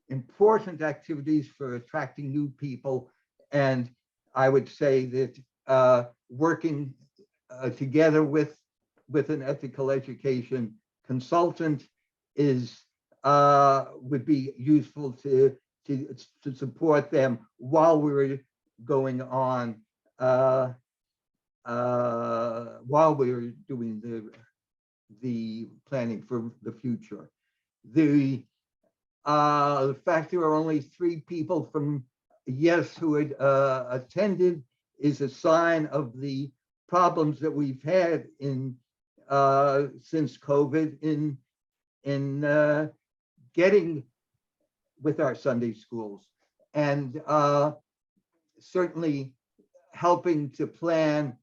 important activities for attracting new people. And I would say that working together with an ethical education consultant would be useful to support them while we're going on, while we're doing the planning for the future. The fact there are only 3 people from YES who had attended is a sign of the problems that we've had since COVID in getting with our Sunday schools, and certainly helping to plan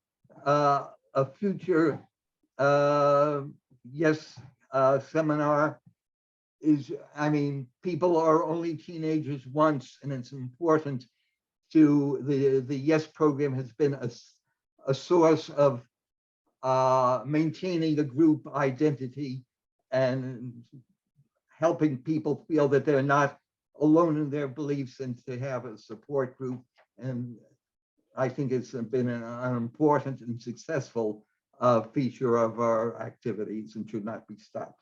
a future YES seminar. I mean, people are only teenagers once, and it's important to the YES program has been a source of maintaining the group identity and helping people feel that they're not alone in their beliefs and to have a support group. And I think it's been an important and successful feature of our activities and should not be stopped.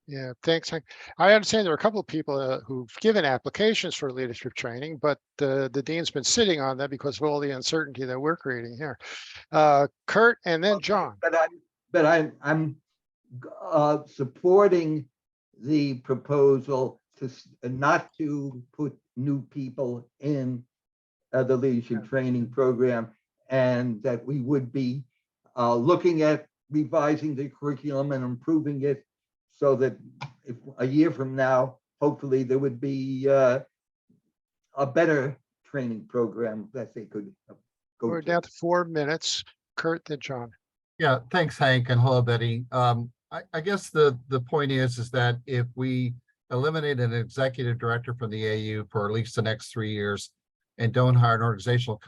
Yeah, thanks, Hank. I understand there are a couple of people who've given applications for leadership training, but the dean's been sitting on that because of all the uncertainty that we're creating here. Kurt and then John. But I'm supporting the proposal to not to put new people in the leadership training program, and that we would be looking at revising the curriculum and improving it so that if a year from now, hopefully there would be a better training program that they could go We're to. down to 4 minutes. Kurt, then John. Yeah, thanks, Hank, and hello, Betty. I guess the point is that if we eliminate an executive director from the AU for at least the next 3 years and don't hire an organizational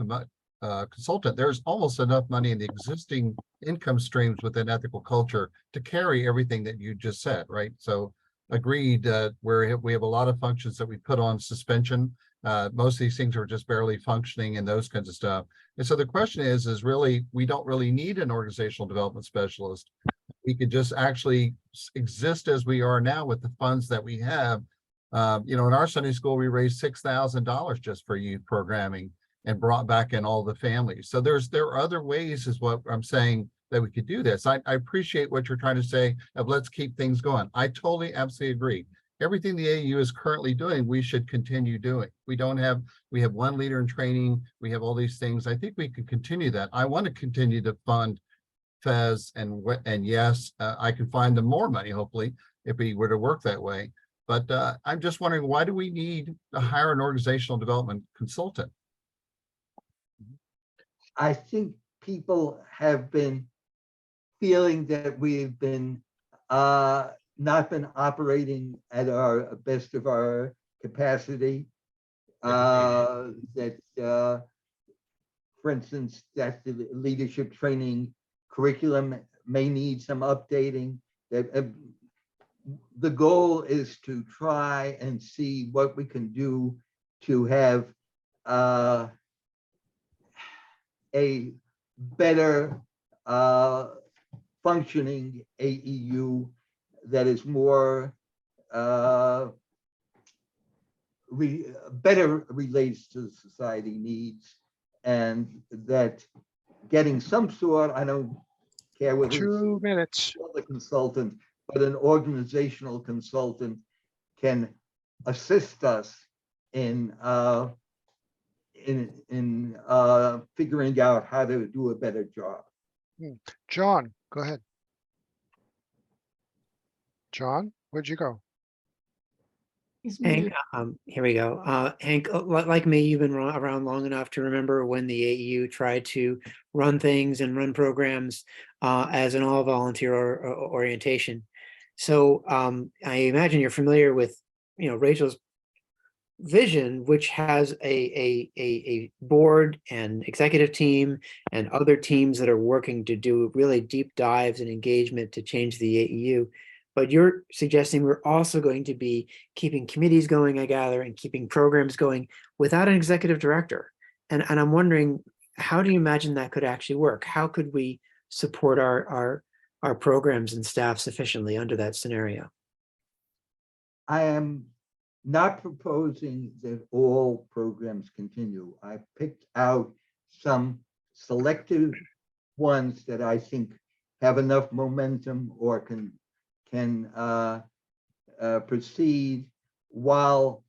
consultant, there's almost enough money in the existing income streams within ethical culture to carry everything that you just said, right? So agreed, we have a lot of functions that we put on suspension. Most of these things are just barely functioning and those kinds of stuff. And so the question is really, we don't really need an organizational development specialist. We could just actually exist as we are now with the funds that we have. In our Sunday school, we raised $6,000 just for youth programming and brought back in all the families. So there are other ways is what I'm saying that we could do this. I appreciate what you're trying to say of let's keep things going. I totally, absolutely agree. Everything the AU is currently doing, we should continue doing. We have one leader in training. We have all these things. I think we could continue that. I want to continue to fund FES and YES, I can find them more money, hopefully, if we were to work that way. But I'm just wondering, why do we need to hire an organizational development consultant? I think people have been feeling that we've been not been operating at our best of our capacity. That for instance, that the leadership training curriculum may need some updating. That the goal is to try and see what we can do to have a better functioning AEU that is more better relates to society needs, and that getting some sort, I don't care whether it's 2 minutes. the consultant, but an organizational consultant can assist us in figuring out how to do a better job. John, go ahead. John, where'd you go? Hank, here we go. Hank, like me, you've been around long enough to remember when the AEU tried to run things and run programs as an all volunteer orientation. So I imagine you're familiar with, Rachel's vision, which has a board and executive team and other teams that are working to do really deep dives and engagement to change the AEU. But you're suggesting we're also going to be keeping committees going, I gather, and keeping programs going without an executive director. And I'm wondering, how do you imagine that could actually work? How could we support our programs and staff sufficiently under that scenario? I am not proposing that all programs continue. I picked out some selective ones that I think have enough momentum or can proceed while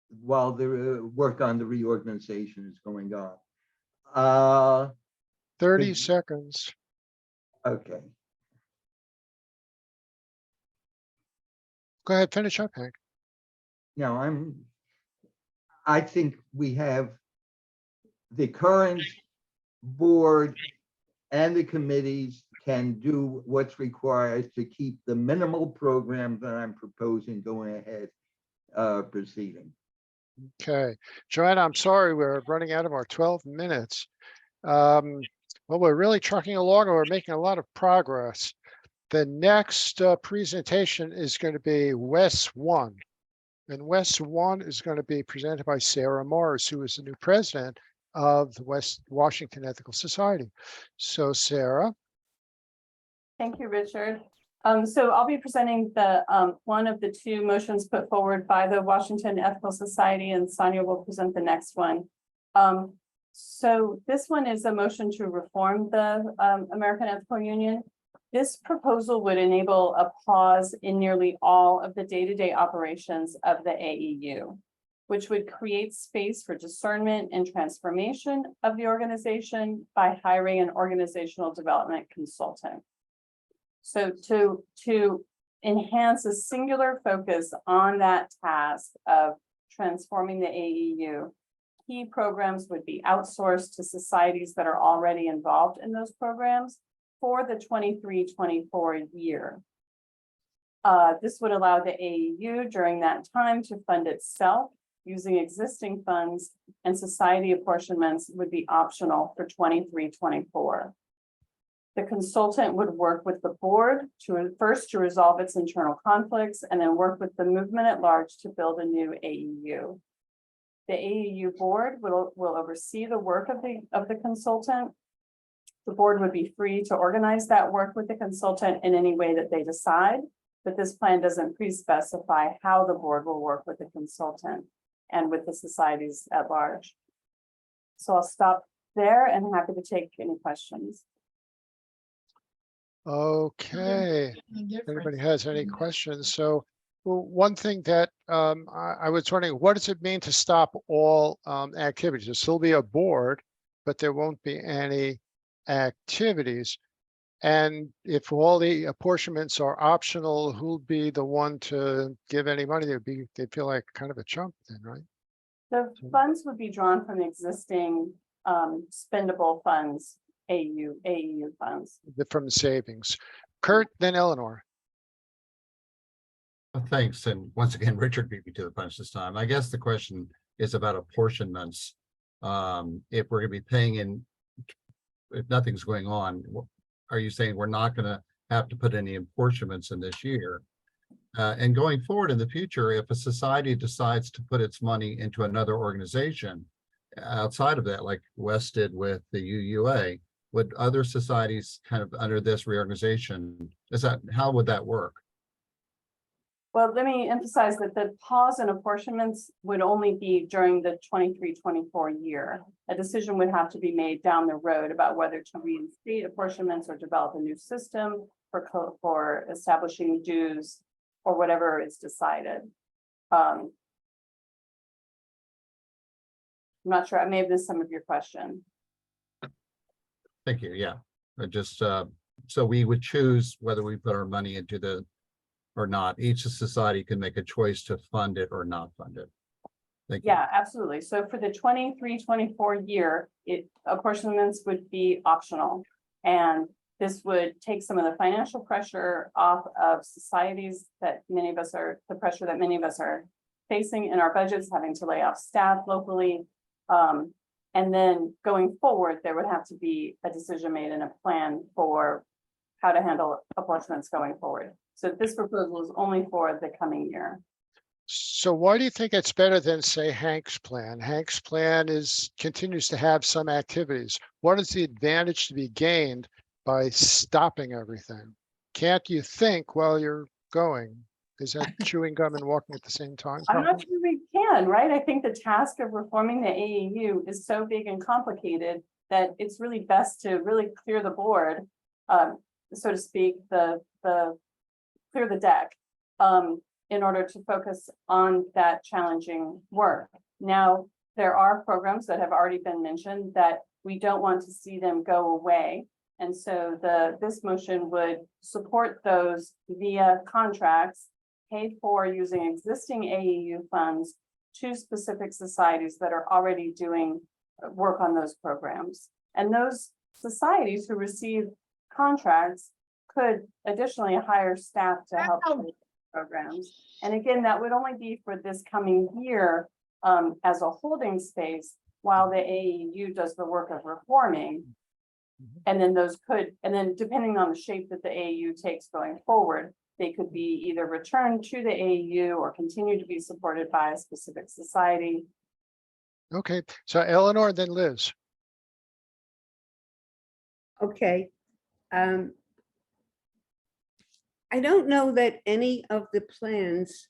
the work on the reorganization is going on. 30 seconds. Okay. Go ahead, finish up, Hank. No, I think we have the current board and the committees can do what's required to keep the minimal program that I'm proposing going ahead, proceeding. Okay, Joanna, I'm sorry, we're running out of our 12 minutes. Well, we're really trucking along and we're making a lot of progress. The next presentation is going to be West 1. And West 1 is going to be presented by Sarah Morris, who is the new president of the West Washington Ethical Society. So Sarah. Thank you, Richard. So I'll be presenting the one of the two motions put forward by the Washington Ethical Society, and Sonia will present the next one. So this one is a motion to reform the American Ethical Union. This proposal would enable a pause in nearly all of the day-to-day operations of the AEU, which would create space for discernment and transformation of the organization by hiring an organizational development consultant. So to enhance a singular focus on that task of transforming the AEU, key programs would be outsourced to societies that are already involved in those programs for the 23-24 year. This would allow the AEU during that time to fund itself using existing funds, and society apportionments would be optional for 23-24. The consultant would work with the board to first to resolve its internal conflicts, and then work with the movement at large to build a new AEU. The AEU board will oversee the work of the consultant. The board would be free to organize that work with the consultant in any way that they decide, but this plan doesn't pre-specify how the board will work with the consultant and with the societies at large. So I'll stop there and happy to take any questions. Okay, if anybody has any questions. So one thing that I was wondering, what does it mean to stop all activities? There'll still be a board, but there won't be any activities. And if all the apportionments are optional, who'll be the one to give any money? They'd feel like kind of a chump then, right? The funds would be drawn from existing spendable funds AEU funds. from the savings. Kurt, then Eleanor. Thanks. And once again, Richard beat me to the punch this time. I guess the question is about apportionments. If we're gonna be paying in, if nothing's going on, are you saying we're not gonna have to put any apportionments in this year? And going forward in the future, if a society decides to put its money into another organization outside of that, like West did with the UUA, would other societies kind of under this reorganization, how would that work? Well, let me emphasize that the pause in apportionments would only be during the 23-24 year. A decision would have to be made down the road about whether to reinstate apportionments or develop a new system for establishing dues or whatever is decided. I'm not sure, I may have missed some of your question. Thank you. Yeah, so we would choose whether we put our money into or not. Each society can make a choice to fund it or not fund it. Thank you. Yeah, absolutely. So for the 23-24 year, apportionments would be optional. And this would take some of the financial pressure off of societies that many of us are, the pressure that many of us are facing in our budgets, having to lay off staff locally. And then going forward, there would have to be a decision made and a plan for how to handle apportionments going forward. So this proposal is only for the coming year. So why do you think it's better than, say, Hank's plan? Hank's plan continues to have some activities. What is the advantage to be gained by stopping everything? Can't you think while you're going? Is that chewing gum and walking at the same time? I'm not sure we can, right? I think the task of reforming the AAU is so big and complicated that it's really best to really clear the board, so to speak, clear the deck in order to focus on that challenging work. Now, there are programs that have already been mentioned that we don't want to see them go away. And so this motion would support those via contracts paid for using existing AEU funds to specific societies that are already doing work on those programs. And those societies who receive contracts could additionally hire staff to help with programs. And again, that would only be for this coming year as a holding space while the AEU does the work of reforming. And then depending on the shape that the AEU takes going forward, they could be either returned to the AEU or continue to be supported by a specific society. Okay, so Eleanor, then Liz. Okay. I don't know that any of the plans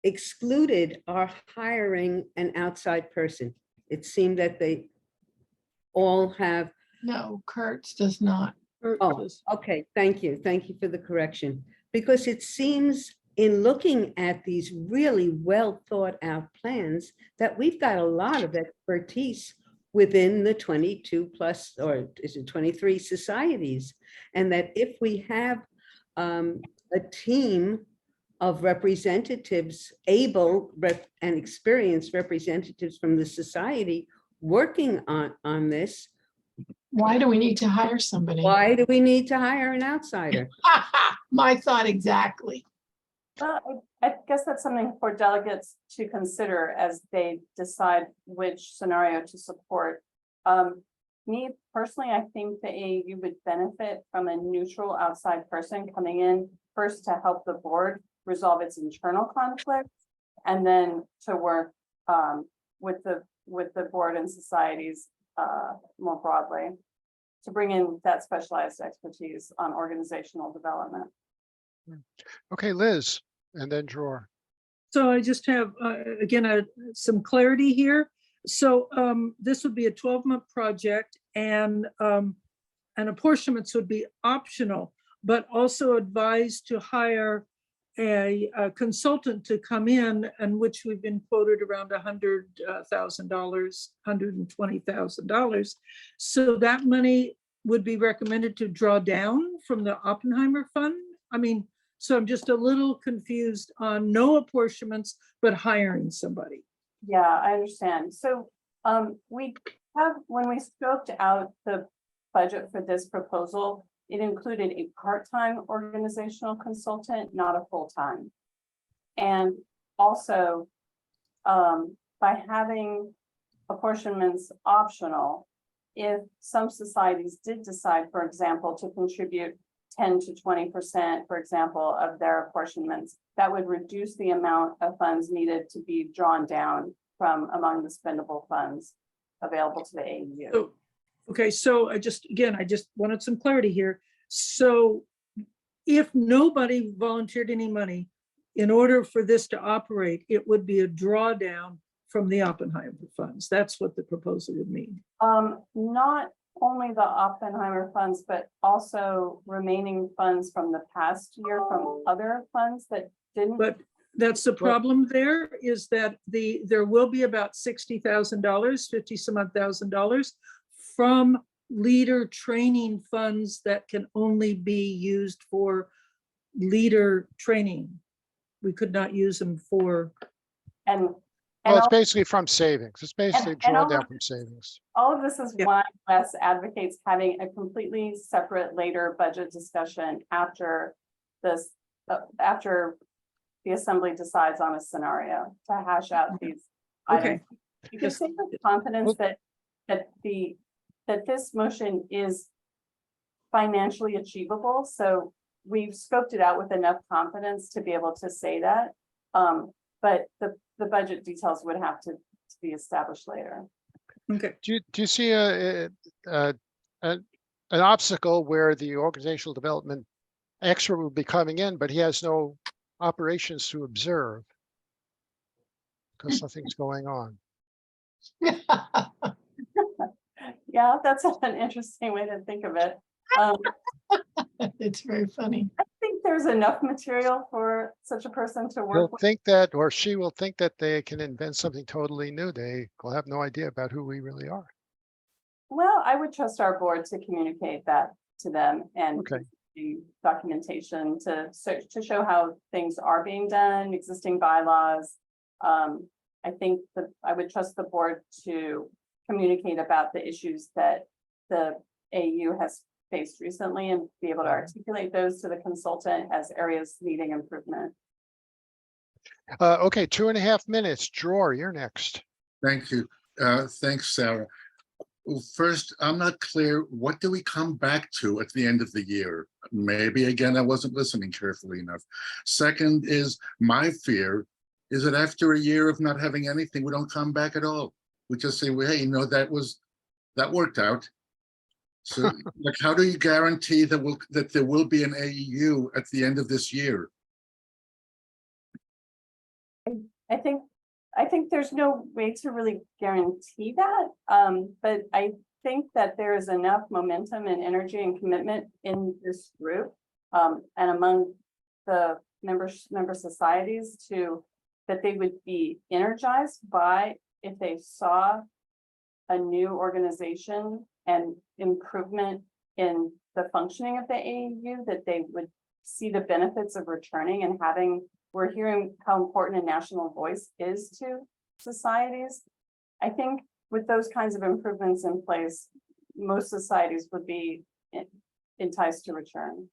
excluded our hiring an outside person. It seemed that they all have. No, Kurtz does not. Oh, okay, thank you. Thank you for the correction. Because it seems in looking at these really well thought out plans that we've got a lot of expertise within the 22 plus, or is it 23 societies? And that if we have a team of representatives, able and experienced representatives from the society working on this. Why do we need to hire somebody? Why do we need to hire an outsider? My thought exactly. Well, I guess that's something for delegates to consider as they decide which scenario to support. Me personally, I think the AAU would benefit from a neutral outside person coming in first to help the board resolve its internal conflicts, and then to work with the board and societies more broadly to bring in that specialized expertise on organizational development. Okay, Liz, and then Dror. So I just have, again, some clarity here. So this would be a 12-month project, and apportionments would be optional, but also advised to hire a consultant to come in, and which we've been quoted around $100,000, $120,000. So that money would be recommended to draw down from the Oppenheimer Fund. I mean, so I'm just a little confused on no apportionments, but hiring somebody. Yeah, I understand. So we have, when we scoped out the budget for this proposal, it included a part-time organizational consultant, not a full-time. And also, by having apportionments optional, if some societies did decide, for example, to contribute 10 to 20%, for example, of their apportionments, that would reduce the amount of funds needed to be drawn down from among the spendable funds available to the AU. So, okay, so I just wanted some clarity here. So if nobody volunteered any money, in order for this to operate, it would be a drawdown from the Oppenheimer funds. That's what the proposal would mean. Not only the Oppenheimer funds, but also remaining funds from the past year from other funds that didn't. But that's the problem there, is that there will be about $60,000, 50 some odd $1,000 from leader training funds that can only be used for leader training. We could not use them for. And Well, it's basically from savings. It's basically and all drawn down of- from savings. all of this is Yeah. why Wes advocates having a completely separate later budget discussion after this, after the assembly decides on a scenario to hash out these Okay. items. You can say with confidence that this motion is financially achievable. So we've scoped it out with enough confidence to be able to say that. But the budget details would have to be established later. Okay. Do you see an obstacle where the organizational development expert will be coming in, but he has no operations to observe because nothing's going on? Yeah, that's an interesting way to think of it. It's very funny. I think there's enough material for such a person to work He'll with. think that, or she will think that they can invent something totally new. They will have no idea about who we really are. Well, I would trust our board to communicate that to them and Okay. the documentation to show how things are being done, existing bylaws. I think that I would trust the board to communicate about the issues that the AU has faced recently and be able to articulate those to the consultant as areas needing improvement. Okay, 2.5 minutes. Dror, you're next. Thank you. Thanks, Sarah. Well, first, I'm not clear, what do we come back to at the end of the year? Maybe, again, I wasn't listening carefully enough. Second is, my fear is that after a year of not having anything, we don't come back at all. We just say, well, hey, you know, that worked out. So, like, how do you guarantee that there will be an AEU at the end of this year? I think there's no way to really guarantee that, but I think that there is enough momentum and energy and commitment in this group and among the member societies that they would be energized by if they saw a new organization and improvement in the functioning of the AEU, that they would see the benefits of returning and having. We're hearing how important a national voice is to societies. I think with those kinds of improvements in place, most societies would be enticed to return.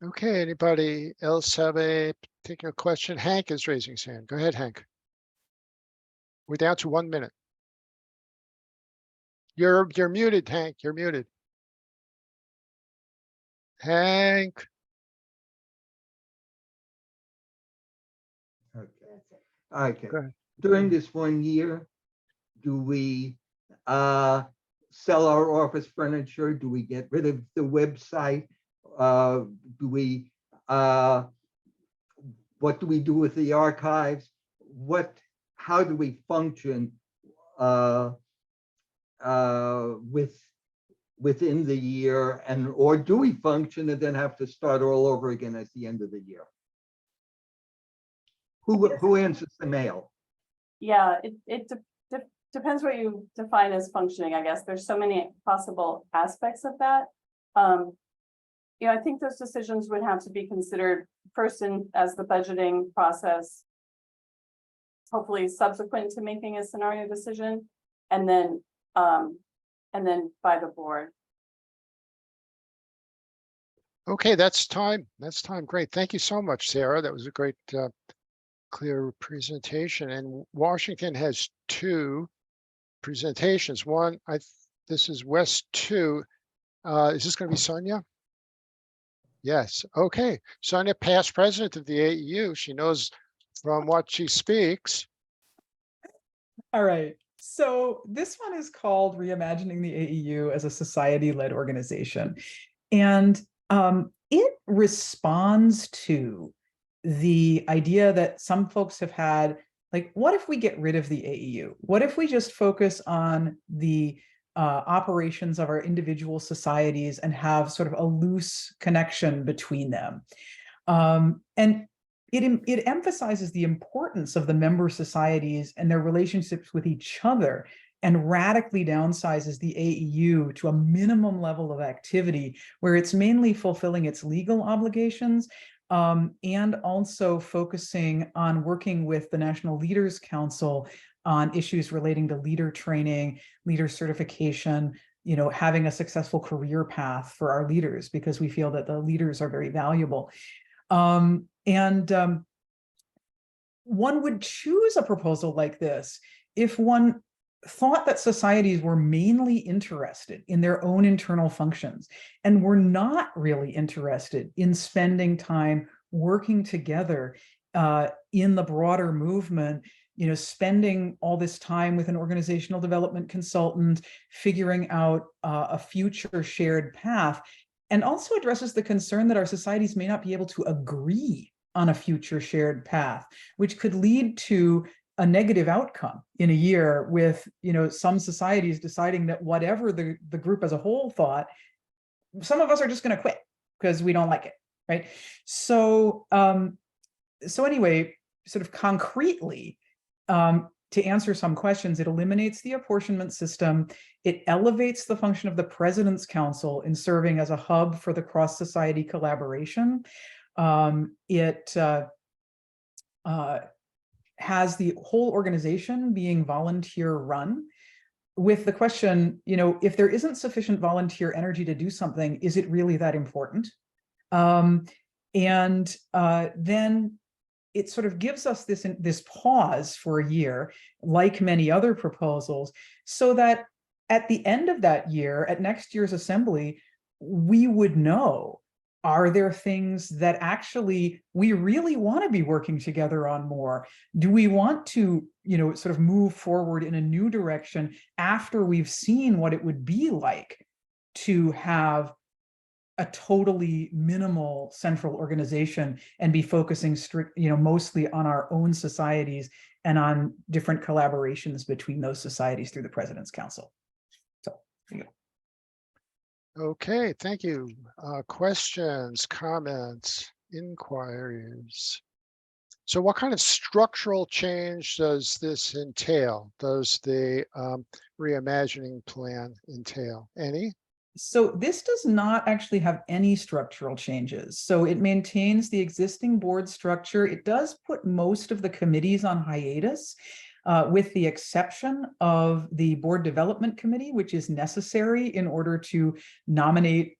Okay, anybody else have a particular question? Hank is raising his hand. Go ahead, Hank. We're down to 1 minute. You're muted, Hank. You're muted. Hank. Okay. Go ahead. During this 1 year, do we sell our office furniture? Do we get rid of the website? What do we do with the archives? How do we function within the year, or do we function and then have to start all over again at the end of the year? Who answers the mail? Yeah, it depends what you define as functioning, I guess. There's so many possible aspects of that. I think those decisions would have to be considered first as the budgeting process, hopefully subsequent to making a scenario decision. and then by the board. Okay, that's time. That's time. Great. Thank you so much, Sarah. That was a great, clear presentation. And Washington has 2 presentations. One, this is West 2. Is this going to be Sonia? Yes. Okay. Sonia, past president of the AEU. She knows from what she speaks. All right. So this one is called Reimagining the AEU as a Society-Led Organization. And it responds to the idea that some folks have had, like, what if we get rid of the AEU? What if we just focus on the operations of our individual societies and have sort of a loose connection between them? And it emphasizes the importance of the member societies and their relationships with each other, and radically downsizes the AEU to a minimum level of activity where it's mainly fulfilling its legal obligations, and also focusing on working with the National Leaders Council on issues relating to leader training, leader certification, having a successful career path for our leaders, because we feel that the leaders are very valuable. One would choose a proposal like this if one thought that societies were mainly interested in their own internal functions and were not really interested in spending time working together in the broader movement, spending all this time with an organizational development consultant, figuring out a future shared path, and also addresses the concern that our societies may not be able to agree on a future shared path, which could lead to a negative outcome in a year with, some societies deciding that whatever the group as a whole thought, some of us are just going to quit because we don't like it, right? So, anyway, sort of concretely, to answer some questions, it eliminates the apportionment system. It elevates the function of the President's Council in serving as a hub for the cross-society collaboration. It has the whole organization being volunteer run, with the question, if there isn't sufficient volunteer energy to do something, is it really that important? Then it sort of gives us this pause for a year, like many other proposals, so that at the end of that year, at next year's assembly, we would know, are there things that actually we really want to be working together on more? Do we want to, sort of move forward in a new direction after we've seen what it would be like to have a totally minimal central organization and be focusing mostly on our own societies and on different collaborations between those societies through the President's Council? So, there you go. Okay, thank you. Questions, comments, inquiries? So what kind of structural change does this entail? Does the reimagining plan entail? Any? So this does not actually have any structural changes. So it maintains the existing board structure. It does put most of the committees on hiatus, with the exception of the Board Development Committee, which is necessary in order to nominate,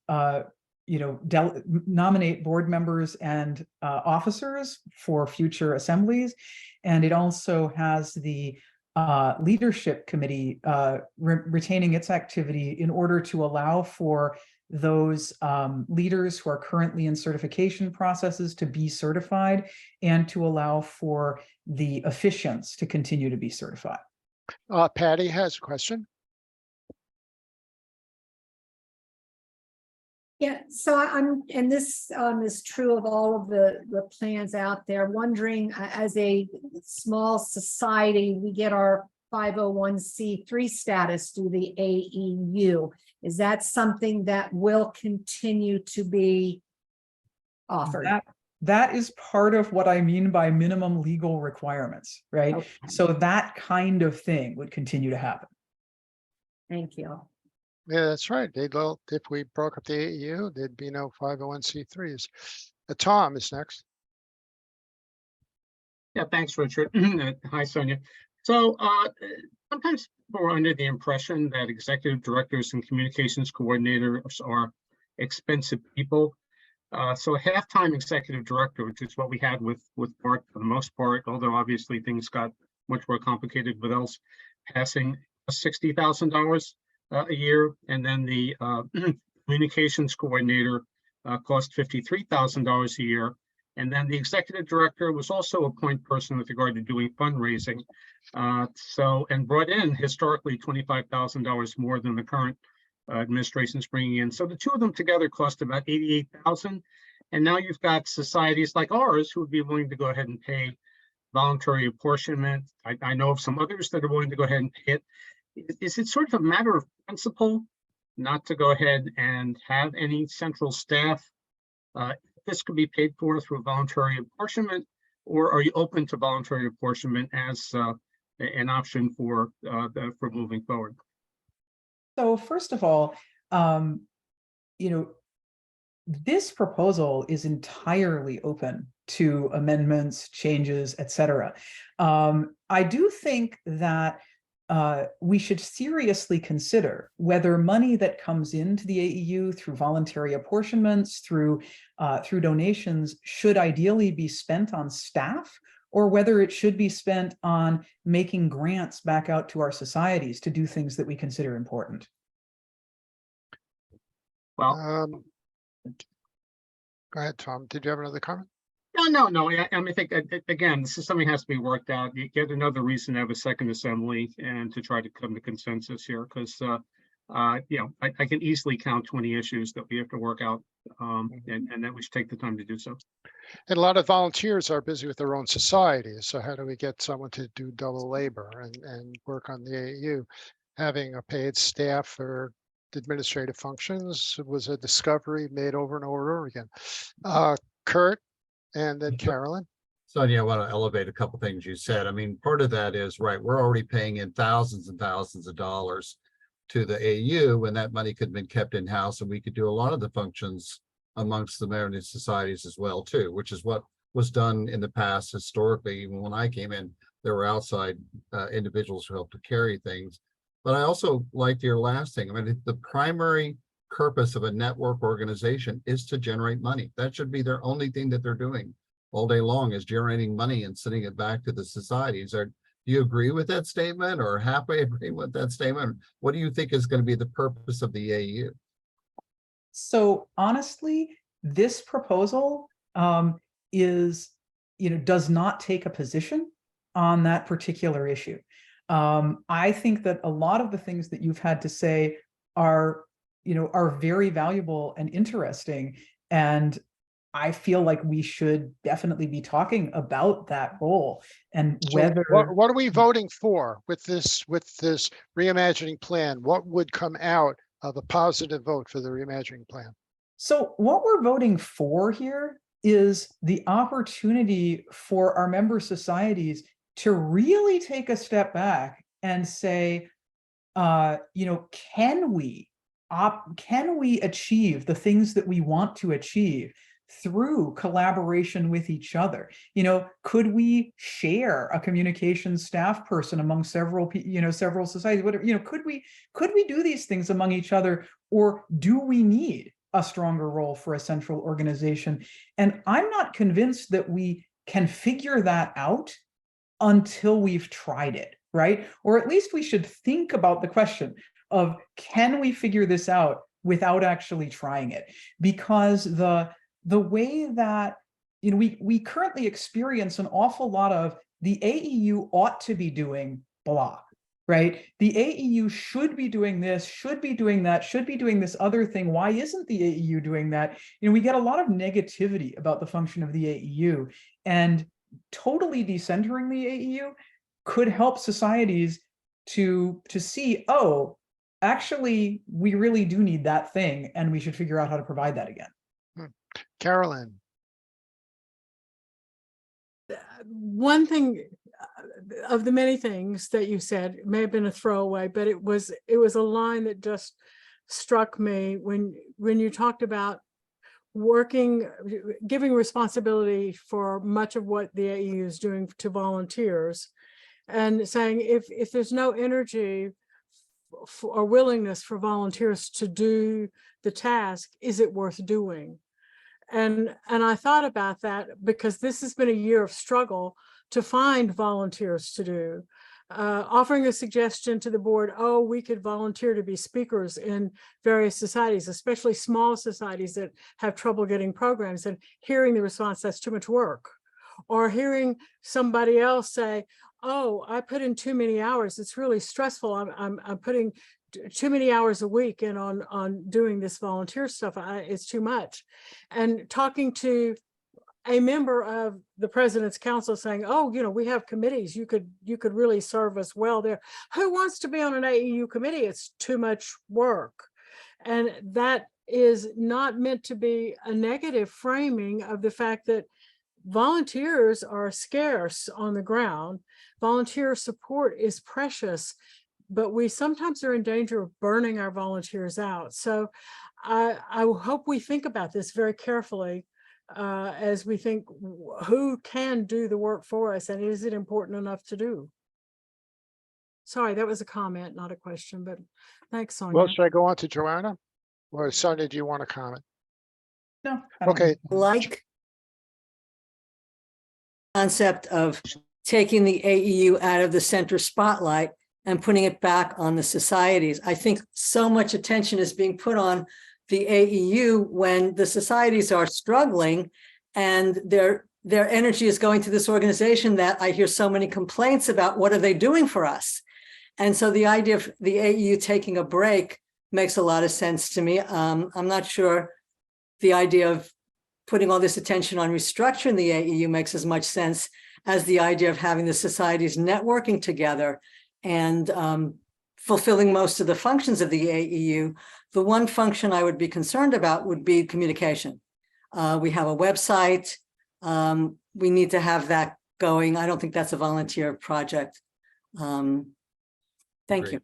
nominate board members and officers for future assemblies. And it also has the Leadership Committee retaining its activity in order to allow for those leaders who are currently in certification processes to be certified, and to allow for the officiants to continue to be certified. Patty has a question. Yeah, so and this is true of all of the plans out there, wondering, as a small society, we get our 501c3 status through the AEU. Is that something that will continue to be offered? That is part of what I mean by minimum legal requirements, right? Okay. So that kind of thing would continue to happen. Thank you. Yeah, that's right. If we broke up the AEU, there'd be no 501c3s. Tom is next. Yeah, thanks, Richard. Hi, Sonia. So sometimes people are under the impression that executive directors and communications coordinators are expensive people. So a half-time executive director, which is what we had with Bart for the most part, although obviously things got much more complicated with else passing $60,000 a year, and then the communications coordinator cost $53,000 a year. And then the executive director was also a point person with regard to doing fundraising. And brought in historically $25,000 more than the current administration's bringing in. So the two of them together cost about $88,000. And now you've got societies like ours who would be willing to go ahead and pay voluntary apportionment. I know of some others that are willing to go ahead and pay it. Is it sort of a matter of principle not to go ahead and have any central staff? This could be paid for through voluntary apportionment, or are you open to voluntary apportionment as an option for moving forward? So first of all, this proposal is entirely open to amendments, changes, etc. I do think that we should seriously consider whether money that comes into the AEU through voluntary apportionments, through donations, should ideally be spent on staff, or whether it should be spent on making grants back out to our societies to do things that we consider important. Well, go ahead, Tom. Did you have another comment? No. I think again, this is something that has to be worked out. You get another reason to have a second assembly and to try to come to consensus here, because I can easily count 20 issues that we have to work out, and that we should take the time to do so. And a lot of volunteers are busy with their own societies. So how do we get someone to do double labor and work on the AEU? Having a paid staff for administrative functions was a discovery made over and over again. Kurt, and then Carolyn. Sonia, I want to elevate a couple things you said. I mean, part of that is right. We're already paying in thousands and thousands of dollars to the AU, and that money could have been kept in-house, and we could do a lot of the functions amongst the Maryland societies as well, too, which is what was done in the past historically. Even when I came in, there were outside individuals who helped to carry things. But I also liked your last thing. I mean, the primary purpose of a network organization is to generate money. That should be their only thing that they're doing all day long, is generating money and sending it back to the societies. Do you agree with that statement, or halfway agree with that statement? What do you think is going to be the purpose of the AU? So honestly, this proposal does not take a position on that particular issue. I think that a lot of the things that you've had to say are very valuable and interesting. And I feel like we should definitely be talking about that role and whether. What are we voting for with this reimagining plan? What would come out of a positive vote for the reimagining plan? So what we're voting for here is the opportunity for our member societies to really take a step back and say, can we achieve the things that we want to achieve through collaboration with each other? Could we share a communications staff person among several societies? Whatever, could we do these things among each other, or do we need a stronger role for a central organization? And I'm not convinced that we can figure that out until we've tried it, right? Or at least we should think about the question of, can we figure this out without actually trying it? Because the way that we currently experience an awful lot of the AEU ought to be doing blah, right? The AEU should be doing this, should be doing that, should be doing this other thing. Why isn't the AEU doing that? We get a lot of negativity about the function of the AEU, and totally decentering the AEU could help societies to see, oh, actually, we really do need that thing, and we should figure out how to provide that again. Carolyn. One thing of the many things that you said, it may have been a throwaway, but it was a line that just struck me when you talked about giving responsibility for much of what the AEU is doing to volunteers. and saying if there's no energy or willingness for volunteers to do the task, is it worth doing? And I thought about that because this has been a year of struggle to find volunteers to do. Offering a suggestion to the board, oh, we could volunteer to be speakers in various societies, especially small societies that have trouble getting programs, and hearing the response, that's too much work. Or hearing somebody else say, oh, I put in too many hours, it's really stressful, I'm putting too many hours a week in on doing this volunteer stuff, it's too much. And talking to a member of the President's Council saying, oh, you know, we have committees, you could really serve us well there. Who wants to be on an AEU committee? It's too much work. And that is not meant to be a negative framing of the fact that volunteers are scarce on the ground. Volunteer support is precious, but we sometimes are in danger of burning our volunteers out. So I hope we think about this very carefully as we think who can do the work for us, and is it important enough to do? Sorry, that was a comment, not a question, but thanks, Sonia. Well, should I go on to Joanna? Or Sonia, do you want to comment? No. I don't Okay. Like concept of taking the AEU out of the center spotlight and putting it back on the societies. I think so much attention is being put on the AEU when the societies are struggling and their energy is going to this organization that I hear so many complaints about. What are they doing for us? And so the idea of the AEU taking a break makes a lot of sense to me. I'm not sure the idea of putting all this attention on restructuring the AEU makes as much sense as the idea of having the societies networking together and fulfilling most of the functions of the AEU. The one function I would be concerned about would be communication. We have a website. We need to have that going. I don't think that's a volunteer project. Thank you.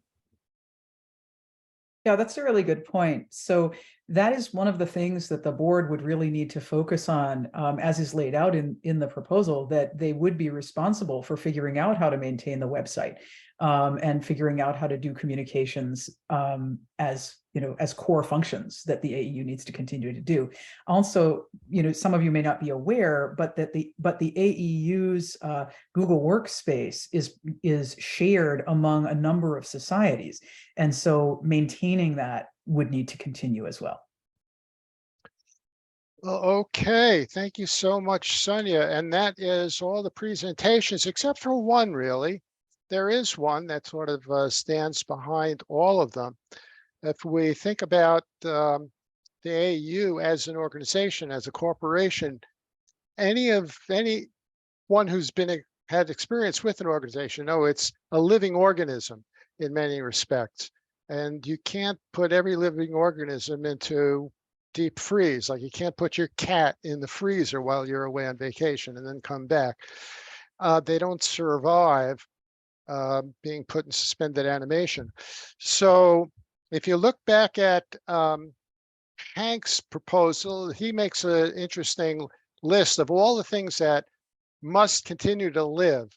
Yeah, that's a really good point. So that is one of the things that the board would really need to focus on, as is laid out in the proposal, that they would be responsible for figuring out how to maintain the website and figuring out how to do communications as core functions that the AEU needs to continue to do. Also, some of you may not be aware, but the AEU's Google Workspace is shared among a number of societies, and so maintaining that would need to continue as well. Well, okay, thank you so much, Sonia. And that is all the presentations except for one, really. There is one that sort of stands behind all of them. If we think about the AEU as an organization, as a corporation, anyone who's had experience with an organization, it's a living organism in many respects. And you can't put every living organism into deep freeze. Like you can't put your cat in the freezer while you're away on vacation and then come back. They don't survive being put in suspended animation. So if you look back at Hank's proposal, he makes an interesting list of all the things that must continue to live,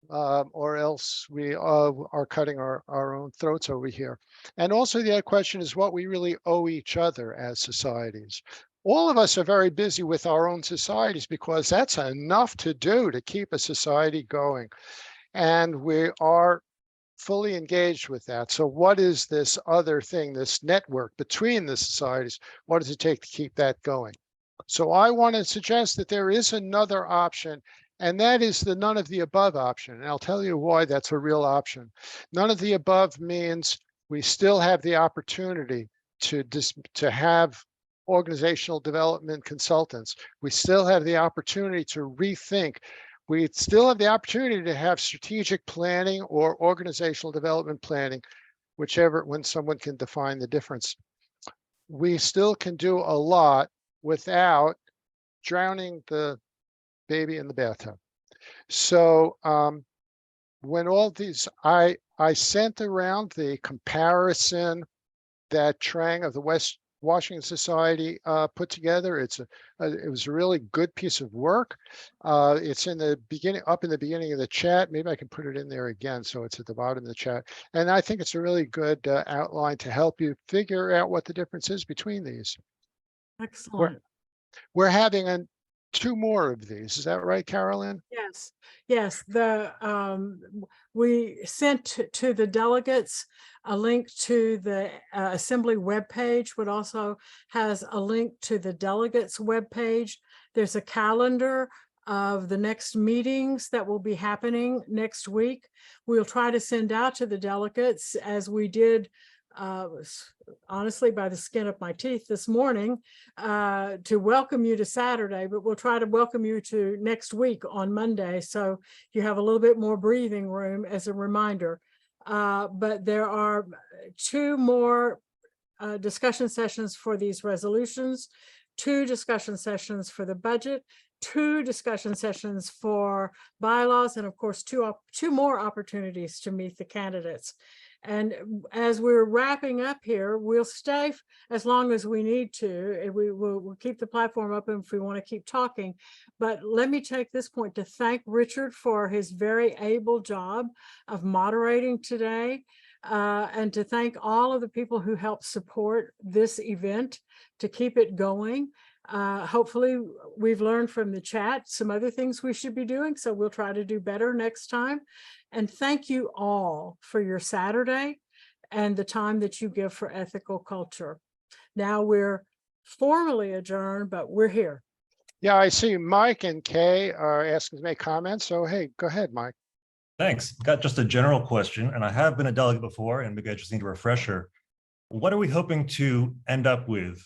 or else we are cutting our own throats over here. And also the other question is what we really owe each other as societies. All of us are very busy with our own societies because that's enough to do to keep a society going. And we are fully engaged with that. So what is this other thing, this network between the societies? What does it take to keep that going? So I want to suggest that there is another option, and that is the none of the above option. And I'll tell you why that's a real option. None of the above means we still have the opportunity to have organizational development consultants. We still have the opportunity to rethink. We still have the opportunity to have strategic planning or organizational development planning, when someone can define the difference. We still can do a lot without drowning the baby in the bathtub. So when all these, I sent around the comparison that Trang of the Washington Society put together. It was a really good piece of work. It's in the beginning, up in the beginning of the chat. Maybe I can put it in there again, so it's at the bottom of the chat. And I think it's a really good outline to help you figure out what the difference is between these. Excellent. We're having two more of these. Is that right, Carolyn? Yes, yes, we sent to the delegates a link to the Assembly webpage, but also has a link to the delegates webpage. There's a calendar of the next meetings that will be happening next week. We'll try to send out to the delegates, as we did honestly by the skin of my teeth this morning, to welcome you to Saturday, but we'll try to welcome you to next week on Monday, so you have a little bit more breathing room as a reminder. But there are 2 more discussion sessions for these resolutions, 2 discussion sessions for the budget, 2 discussion sessions for bylaws, and of course, 2 more opportunities to meet the candidates. And as we're wrapping up here, we'll stay as long as we need to, and we'll keep the platform open if we want to keep talking. But let me take this point to thank Richard for his very able job of moderating today, and to thank all of the people who helped support this event to keep it going. Hopefully we've learned from the chat some other things we should be doing, so we'll try to do better next time. And thank you all for your Saturday and the time that you give for ethical culture. Now we're formally adjourned, but we're here. Yeah, I see Mike and Kay are asking to make comments. So, hey, go ahead, Mike. Thanks. Got just a general question, and I have been a delegate before, and maybe I just need a refresher. What are we hoping to end up with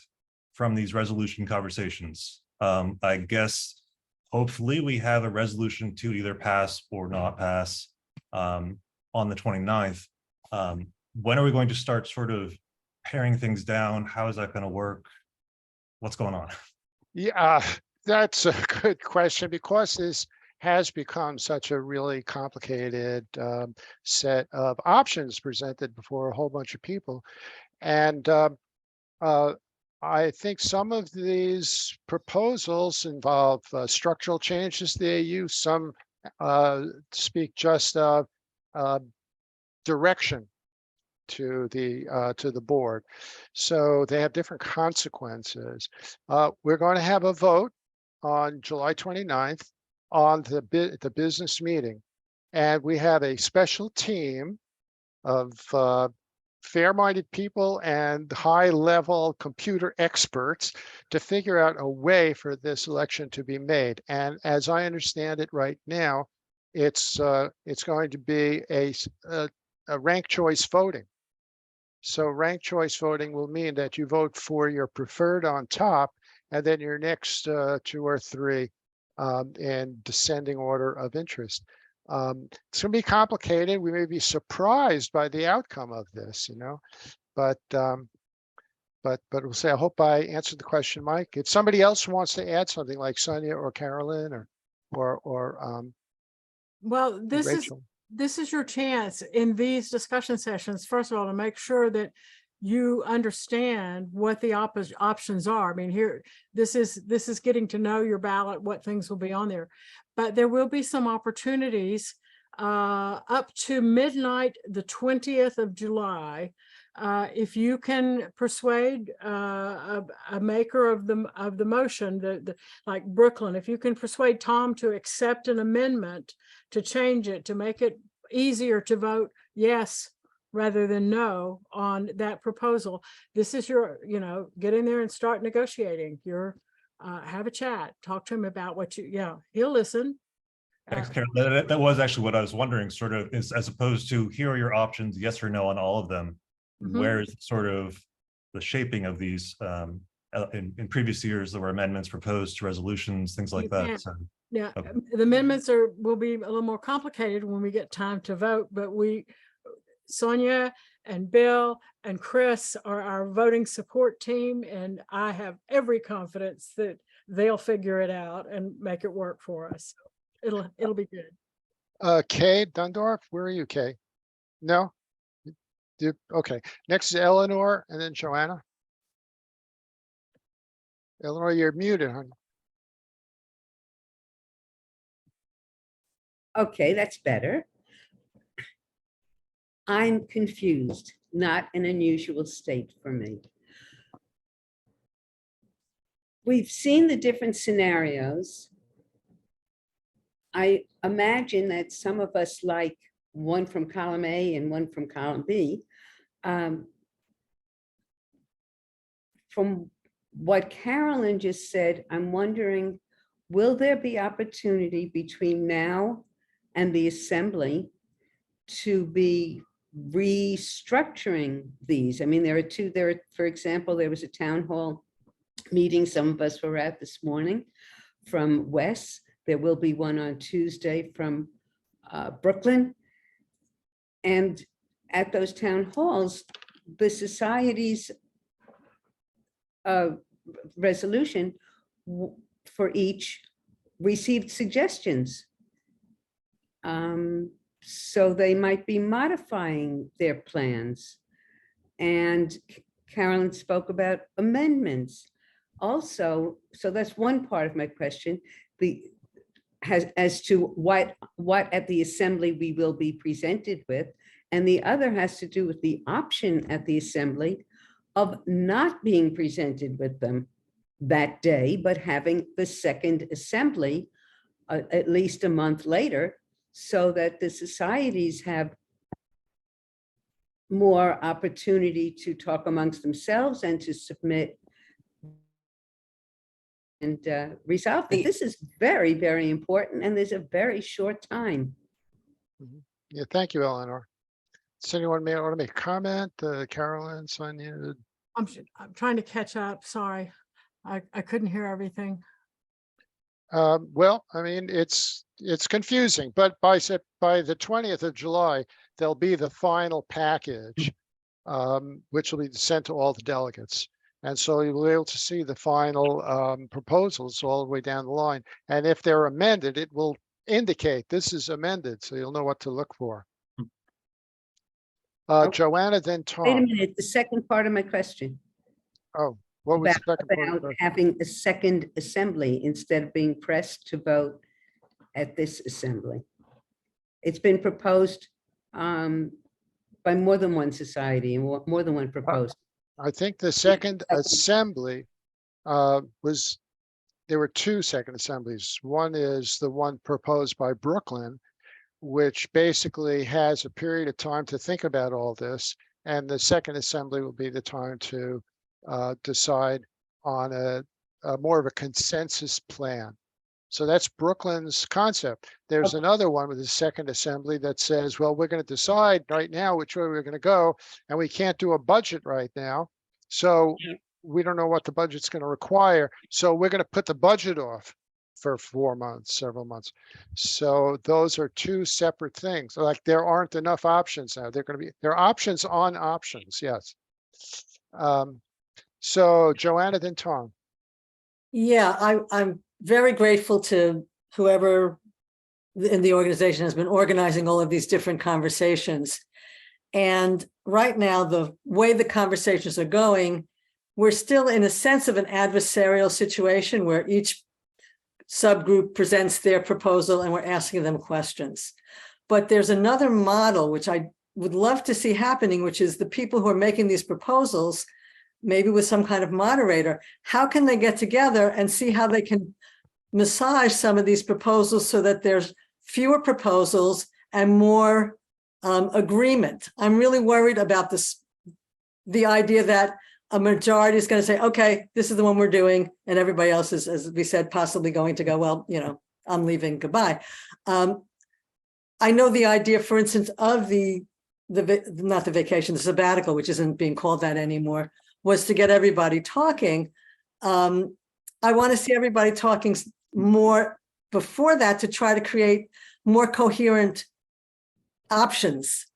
from these resolution conversations? I guess hopefully we have a resolution to either pass or not pass on the 29th. When are we going to start sort of paring things down? How is that going to work? What's going on? Yeah, that's a good question, because this has become such a really complicated set of options presented before a whole bunch of people. And I think some of these proposals involve structural changes to the AU. Some speak just of direction to the board. So they have different consequences. We're going to have a vote on July 29th on the business meeting. And we have a special team of fair-minded people and high-level computer experts to figure out a way for this election to be made. And as I understand it right now, it's going to be a ranked choice voting. So ranked choice voting will mean that you vote for your preferred on top, and then your next 2 or 3 in descending order of interest. It's going to be complicated. We may be surprised by the outcome of this, but we'll say, I hope I answered the question, Mike. If somebody else wants to add something, like Sonia or Carolyn or well, Rachel. This is your chance in these discussion sessions, first of all, to make sure that you understand what the options are. I mean, here, this is getting to know your ballot, what things will be on there. But there will be some opportunities up to midnight, the 20th of July. If you can persuade a maker of the motion, like Brooklyn, if you can persuade Tom to accept an amendment to change it, to make it easier to vote yes rather than no on that proposal, this is your, get in there and start negotiating. Have a chat, talk to him about what he'll listen. Thanks, Carol. That was actually what I was wondering, sort of, is as opposed to here are your options, yes or no on all of them. Where is sort of the shaping of these? In previous years, there were amendments proposed to resolutions, things like that. So, yeah, okay. The amendments will be a little more complicated when we get time to vote, but Sonia and Bill and Chris are our voting support team, and I have every confidence that they'll figure it out and make it work for us. It'll be good. Kay Dundorf, where are you, Kay? No? Okay, next is Eleanor and then Joanna. Eleanor, you're muted, honey. Okay, that's better. I'm confused, not an unusual state for me. We've seen the different scenarios. I imagine that some of us like one from column A and one from column B. From what Carolyn just said, I'm wondering, will there be opportunity between now and the assembly to be restructuring these? I mean, there are, for example, there was a town hall meeting some of us were at this morning from Wes. There will be one on Tuesday from Brooklyn. And at those town halls, the society's resolution for each received suggestions. So they might be modifying their plans. And Carolyn spoke about amendments. Also, so that's one part of my question, as to what at the assembly we will be presented with. And the other has to do with the option at the assembly of not being presented with them that day, but having the second assembly at least a month later, so that the societies have more opportunity to talk amongst themselves and to submit and resolve. But this is very, very important, and there's a very short time. Yeah, thank you, Eleanor. Does anyone want to make a comment? Carolyn, Sonia? I'm trying to catch up. Sorry. I couldn't hear everything. Well, I mean, it's confusing, but by the 20th of July, there'll be the final package, which will be sent to all the delegates. And so you'll be able to see the final proposals all the way down the line. And if they're amended, it will indicate this is amended, so you'll know what to look for. Joanna, then Tom. Wait a minute, the second part of my question. Oh, what was the second part? About having a second assembly instead of being pressed to vote at this assembly. It's been proposed by more than one society and more than one proposal. I think the second assembly there were two second assemblies. One is the one proposed by Brooklyn, which basically has a period of time to think about all this. And the second assembly will be the time to decide on a more of a consensus plan. So that's Brooklyn's concept. There's another one with the second assembly that says, well, we're going to decide right now which way we're going to go, and we can't do a budget right now. So we don't know what the budget's going to require. So we're going to put the budget off for 4 months, several months. So those are two separate things. Like there aren't enough options now. There are options on options. Yes. So Joanna, then Tom. Yeah, I'm very grateful to whoever in the organization has been organizing all of these different conversations. And right now, the way the conversations are going, we're still in a sense of an adversarial situation where each subgroup presents their proposal and we're asking them questions. But there's another model which I would love to see happening, which is the people who are making these proposals, maybe with some kind of moderator, how can they get together and see how they can massage some of these proposals so that there's fewer proposals and more agreement? I'm really worried about this, the idea that a majority is going to say, okay, this is the one we're doing, and everybody else is, as we said, possibly going to go, well, you know, I'm leaving, goodbye. I know the idea, for instance, of not the vacation, the sabbatical, which isn't being called that anymore, was to get everybody talking. I want to see everybody talking more before that to try to create more coherent options.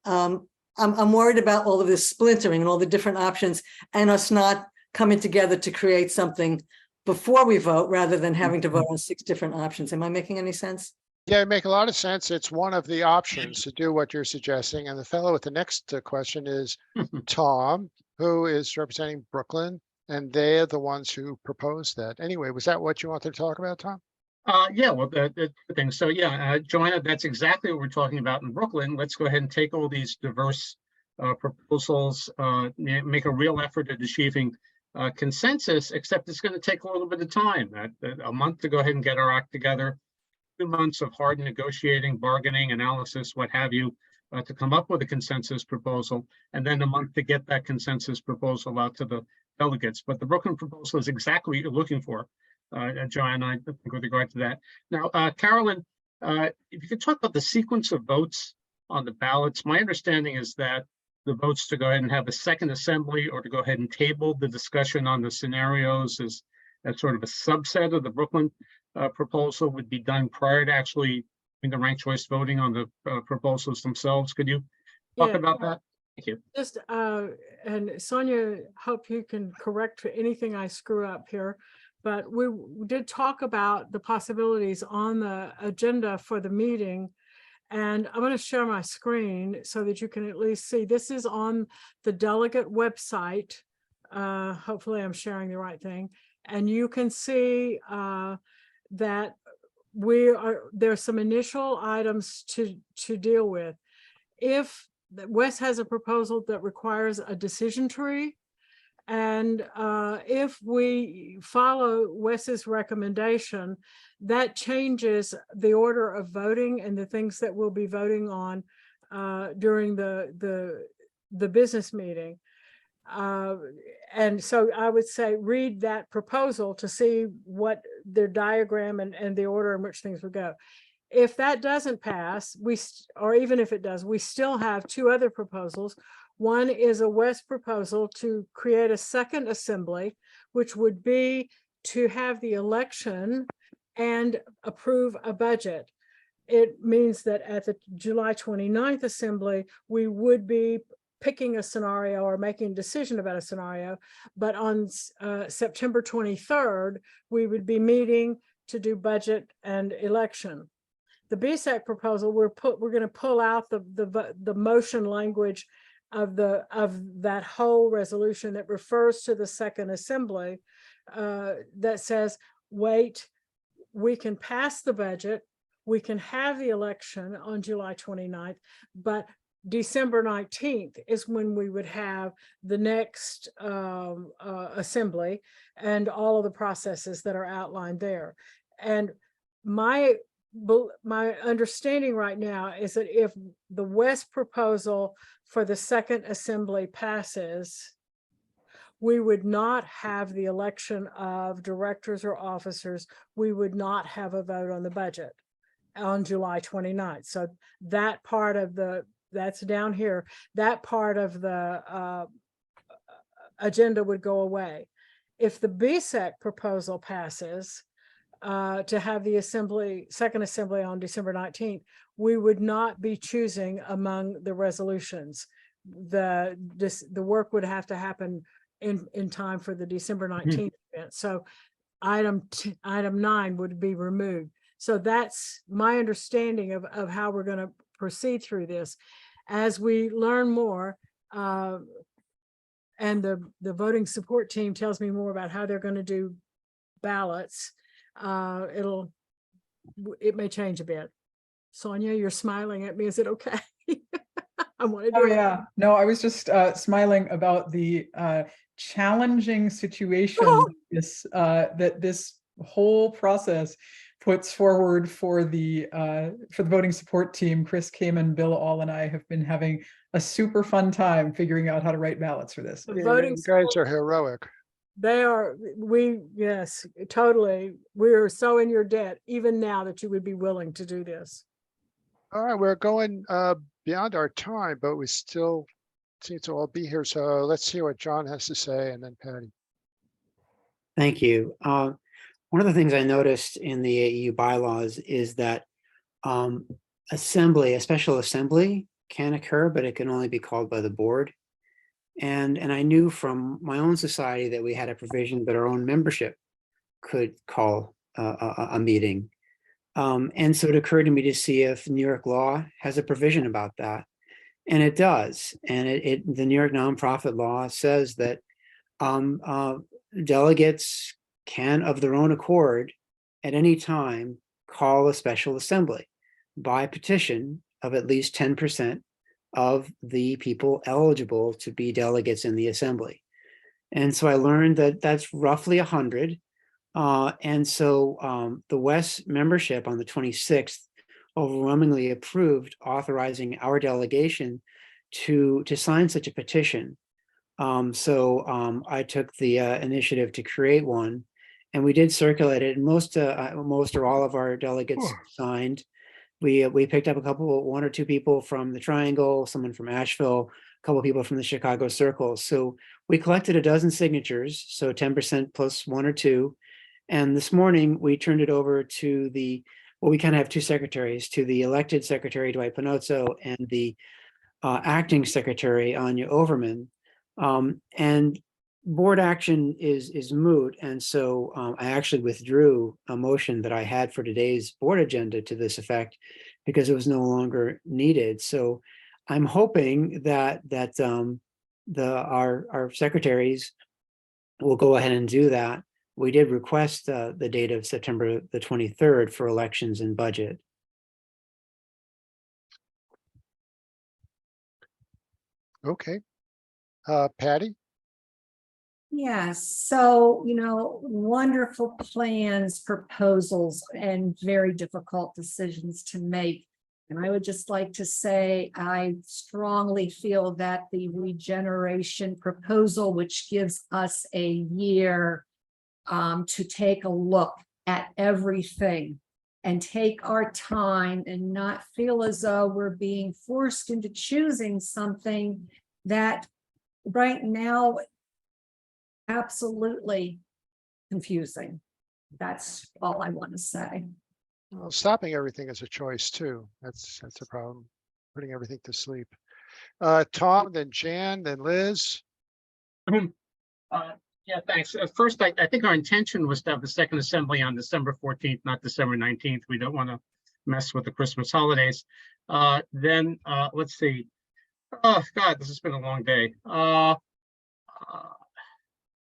I'm worried about all of this splintering and all the different options and us not coming together to create something before we vote rather than having to vote on 6 different options. Am I making any sense? Yeah, it makes a lot of sense. It's one of the options to do what you're suggesting. And the fellow with the next question is Tom, who is representing Brooklyn. and they're the ones who proposed that. Anyway, was that what you wanted to talk about, Tom? Yeah, well, the thing. So yeah, Joanna, that's exactly what we're talking about in Brooklyn. Let's go ahead and take all these diverse proposals, make a real effort at achieving consensus, except it's going to take a little bit of time, a month to go ahead and get our act together, 2 months of hard negotiating, bargaining, analysis, what have you, to come up with a consensus proposal, and then a month to get that consensus proposal out to the delegates. But the Brooklyn proposal is exactly what you're looking for, Joanne, I think, with regard to that. Now, Carolyn, if you could talk about the sequence of votes on the ballots. My understanding is that the votes to go ahead and have a second assembly or to go ahead and table the discussion on the scenarios as sort of a subset of the Brooklyn proposal would be done prior to actually doing the ranked choice voting on the proposals themselves. Could you talk about that? Thank you. Just, and Sonia, hope you can correct anything I screw up here, but we did talk about the possibilities on the agenda for the meeting. And I'm going to share my screen so that you can at least see. This is on the delegate website. Hopefully I'm sharing the right thing. And you can see that there's some initial items to deal with. If Wes has a proposal that requires a decision tree, and if we follow Wes's recommendation, that changes the order of voting and the things that we'll be voting on during the business meeting. And so I would say read that proposal to see what their diagram and the order in which things would go. If that doesn't pass, or even if it does, we still have 2 other proposals. One is a Wes proposal to create a second assembly, which would be to have the election and approve a budget. It means that at the July 29th assembly, we would be picking a scenario or making a decision about a scenario, but on September 23rd, we would be meeting to do budget and election. The BSAC proposal, we're going to pull out the motion language of that whole resolution that refers to the second assembly, that says, wait, we can pass the budget, we can have the election on July 29th, but December 19th is when we would have the next assembly and all of the processes that are outlined there. And my understanding right now is that if the West proposal for the second assembly passes, we would not have the election of directors or officers. We would not have a vote on the budget on July 29th. So that part of that's down here, that part of the agenda would go away. If the BSEC proposal passes, to have the second assembly on December 19th, we would not be choosing among the resolutions. The work would have to happen in time for the December 19th event. So item 9 would be removed. So that's my understanding of how we're going to proceed through this. As we learn more, and the voting support team tells me more about how they're going to do ballots, it may change a bit. Sonia, you're smiling at me. Is it okay? I want to do yeah. No, I was just smiling about the challenging situation that this whole process puts forward for the voting support team. Chris Kamen, Bill All, and I have been having a super fun time figuring out how to write ballots for this. Yeah, you guys are heroic. They are, yes, totally. We are so in your debt, even now, that you would be willing to do this. All right, we're going beyond our time, but we still seem to all be here. So let's see what John has to say, and then Patty. Thank you. One of the things I noticed in the AEU bylaws is that a special assembly can occur, but it can only be called by the board. And I knew from my own society that we had a provision that our own membership could call a meeting. And so it occurred to me to see if New York law has a provision about that. And it does. And the New York nonprofit law says that delegates can, of their own accord, at any time, call a special assembly by petition of at least 10% of the people eligible to be delegates in the assembly. And so I learned that that's roughly 100. And so the West membership on the 26th overwhelmingly approved authorizing our delegation to sign such a petition. So I took the initiative to create one, and we did circulate it. And most or all of our delegates signed. We picked up one or two people from the Triangle, someone from Asheville, a couple of people from the Chicago Circle. So we collected a dozen signatures, so 10% plus one or two. And this morning we turned it over to we kind of have two secretaries, to the elected secretary, Dwight Panozzo, and the acting secretary, Anya Overman. And board action is moot. And so I actually withdrew a motion that I had for today's board agenda to this effect because it was no longer needed. So I'm hoping that our secretaries will go ahead and do that. We did request the date of September the 23rd for elections and budget. Okay. Patty? Yes, so, wonderful plans, proposals, and very difficult decisions to make. And I would just like to say, I strongly feel that the regeneration proposal, which gives us a year to take a look at everything and take our time and not feel as though we're being forced into choosing something that right now absolutely confusing. That's all I want to say. Well, stopping everything is a choice too. That's a problem. Putting everything to sleep. Tom, then Jan, then Liz. Yeah, thanks. First, I think our intention was to have the second assembly on December 14th, not December 19th. We don't want to mess with the Christmas holidays. Then let's see. Oh God, this has been a long day.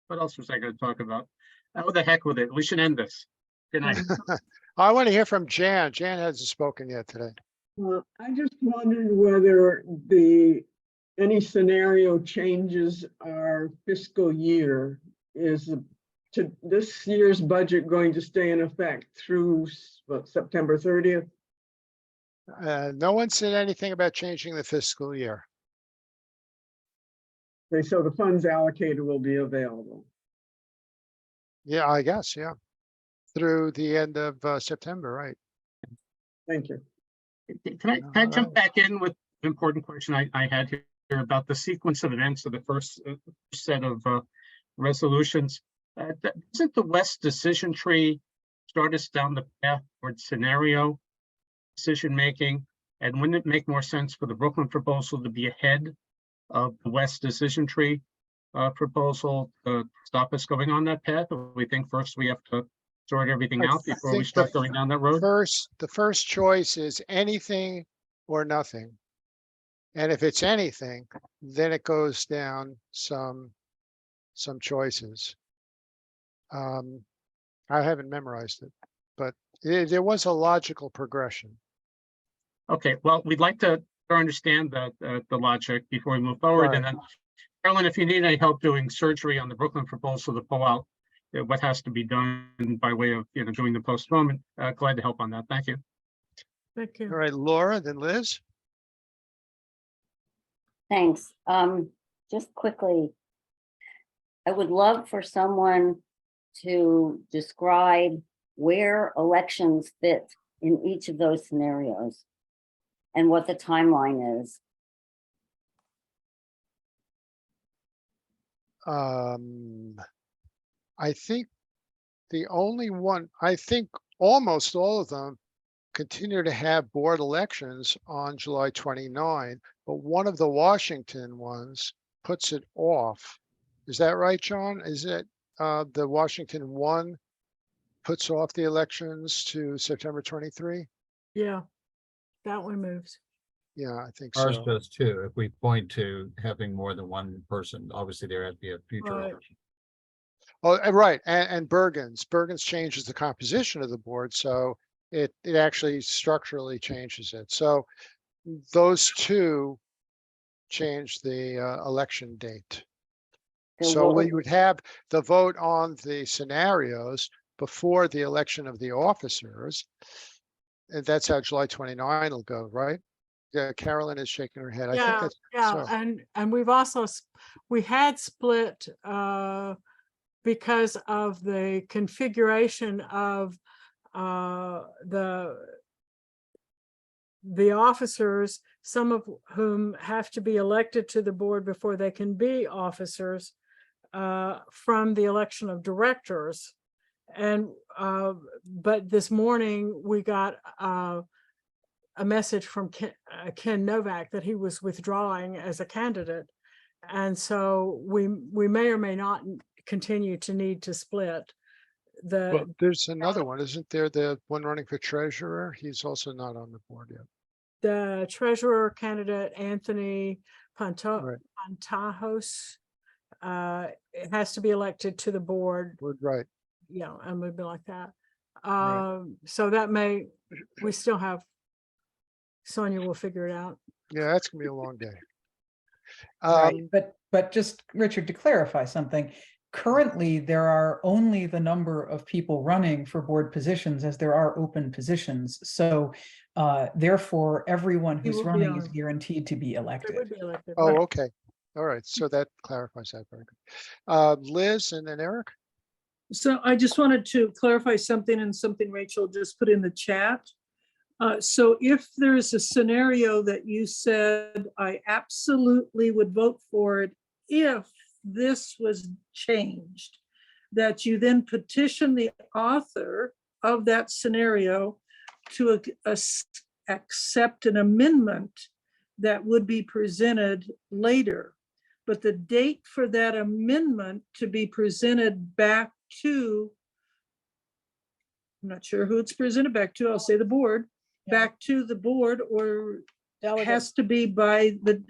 What else was I going to talk about? Oh, the heck with it. We should end this. Good night. I want to hear from Jan. Jan hasn't spoken yet today. I just wondered whether any scenario changes our fiscal year. Is this year's budget going to stay in effect through September 30th? No one said anything about changing the fiscal year. Okay, so the funds allocated will be available. Yeah, I guess, yeah. Through the end of September, right? Thank you. Can I jump back in with an important question I had here about the sequence of events of the first set of resolutions? Doesn't the West decision tree start us down the path towards scenario decision making? And wouldn't it make more sense for the Brooklyn proposal to be ahead of the West decision tree proposal to stop us going on that path? Or we think first we have to sort everything out before we start going down that road? The first choice is anything or nothing. And if it's anything, then it goes down some choices. I haven't memorized it, but there was a logical progression. Okay, well, we'd like to understand the logic before we move forward. Right. And then, Carolyn, if you need any help doing surgery on the Brooklyn proposal to pull out what has to be done by way of doing the postponement, glad to help on that. Thank you. Thank you. All right, Laura, then Liz. Thanks. Just quickly, I would love for someone to describe where elections fit in each of those scenarios and what the timeline is. I think almost all of them continue to have board elections on July 29, but one of the Washington ones puts it off. Is that right, John? Is it the Washington one puts off the elections to September 23? Yeah, that one moves. Yeah, I think Ours so. does too. If we point to having more than one person, obviously there has to be a future Right. election. Oh, right, and Bergen's changes the composition of the board, so it actually structurally changes it. So those two change the election date. So we would have the vote on the scenarios before the election of the officers. And that's how July 29 will go, right? Yeah, Carolyn is shaking her head. I think that's Yeah, so. and we've also, we had split because of the configuration of the officers, some of whom have to be elected to the board before they can be officers from the election of directors. And but this morning we got a message from Ken Novak that he was withdrawing as a candidate. And so we may or may not continue to need to split. Well, there's another one, isn't there? The one running for treasurer? He's also not on the board yet. The treasurer candidate, Anthony Pantajos, it has to be elected to the board. Right. Yeah, and would be like that. Right. So that we still have, Sonia will figure it out. Yeah, that's gonna be a long day. Right, but just, Richard, to clarify something, currently there are only the number of people running for board positions as there are open positions. So therefore, everyone who's running is guaranteed to be elected. Oh, okay. All right. So that clarifies that very good. Liz and then Eric. So I just wanted to clarify something and something Rachel just put in the chat. So if there's a scenario that you said, I absolutely would vote for it if this was changed, that you then petition the author of that scenario to accept an amendment that would be presented later. But the date for that amendment to be presented back to, I'm not sure who it's presented back to, I'll say the board, back to the board, or has to be by the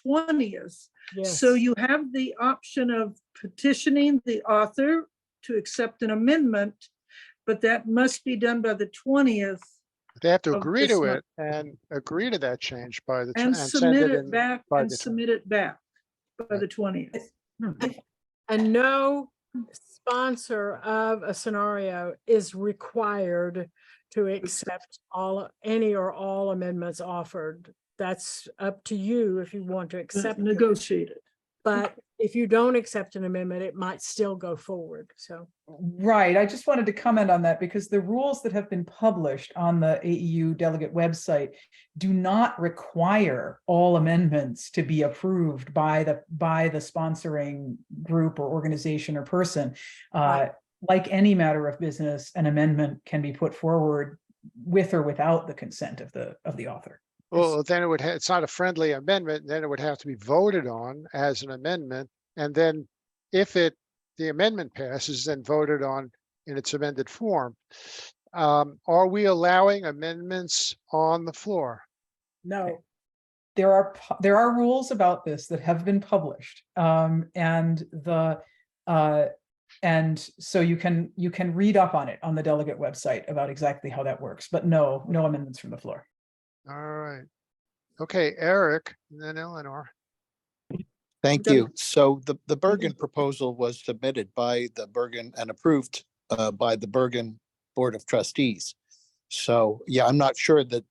20th. So you have the option of petitioning the author to accept an amendment, but that must be done by the 20th. They have to of agree this to month. it and agree to that change by the And send submit it in back by and the submit it back by the 20th. And no sponsor of a scenario is required to accept any or all amendments offered. That's up to you if you want to accept it. Negotiate it. But if you don't accept an amendment, it might still go forward. So Right, I just wanted to comment on that because the rules that have been published on the AEU delegate website do not require all amendments to be approved by the sponsoring group or organization or person. Like any matter of business, an amendment can be put forward with or without the consent of the author. Well, then it's not a friendly amendment, then it would have to be voted on as an amendment. And then if the amendment passes, then voted on in its amended form. Are we allowing amendments on the floor? No. There are rules about this that have been published. And so you can read up on it on the delegate website about exactly how that works, but no amendments from the floor. All right. Okay, Eric, and then Eleanor. Thank you. So the Bergen proposal was submitted by the Bergen and approved by the Bergen Board of Trustees. So, yeah, I'm not sure that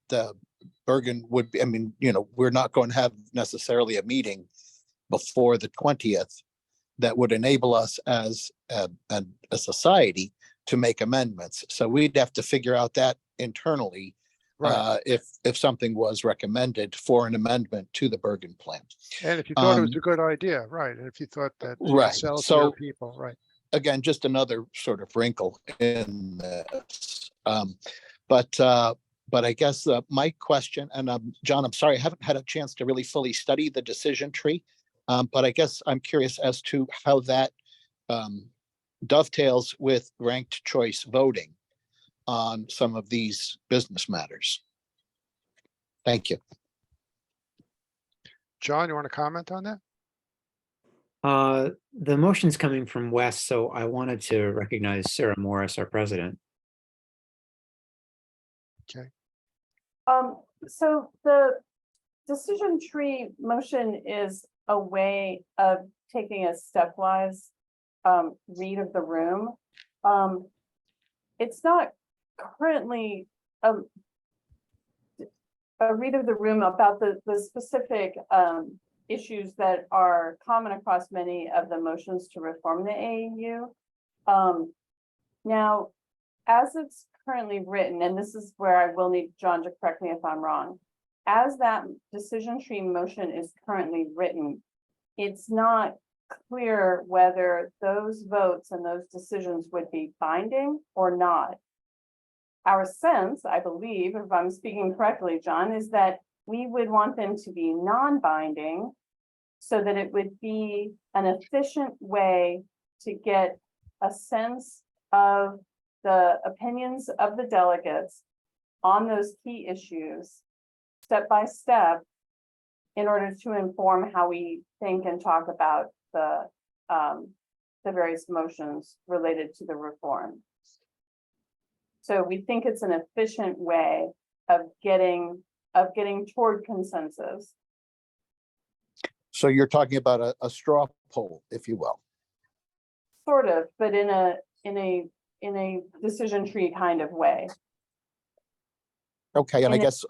Bergen would be, I mean, we're not going to have necessarily a meeting before the 20th that would enable us as a society to make amendments. So we'd have to figure out that internally. Right. If something was recommended for an amendment to the Bergen plan. And if you thought it was a good idea, right? And if you thought that right. sells to your people, right? Again, just another sort of wrinkle in this. But I guess my question, and John, I'm sorry, I haven't had a chance to really fully study the decision tree, but I guess I'm curious as to how that dovetails with ranked choice voting on some of these business matters. Thank you. John, you want to comment on that? The motion's coming from Wes, so I wanted to recognize Sarah Morris, our president. Okay. So the decision tree motion is a way of taking a stepwise read of the room. It's not currently a read of the room about the specific issues that are common across many of the motions to reform the AAU. Now, as it's currently written, and this is where I will need John to correct me if I'm wrong, as that decision tree motion is currently written, it's not clear whether those votes and those decisions would be binding or not. Our sense, I believe, if I'm speaking correctly, John, is that we would want them to be non-binding so that it would be an efficient way to get a sense of the opinions of the delegates on those key issues, step by step, in order to inform how we think and talk about the various motions related to the reform. So we think it's an efficient way of getting toward consensus. So you're talking about a straw poll, if you will. Sort of, but in a decision tree kind of way. Okay, and I And it- guess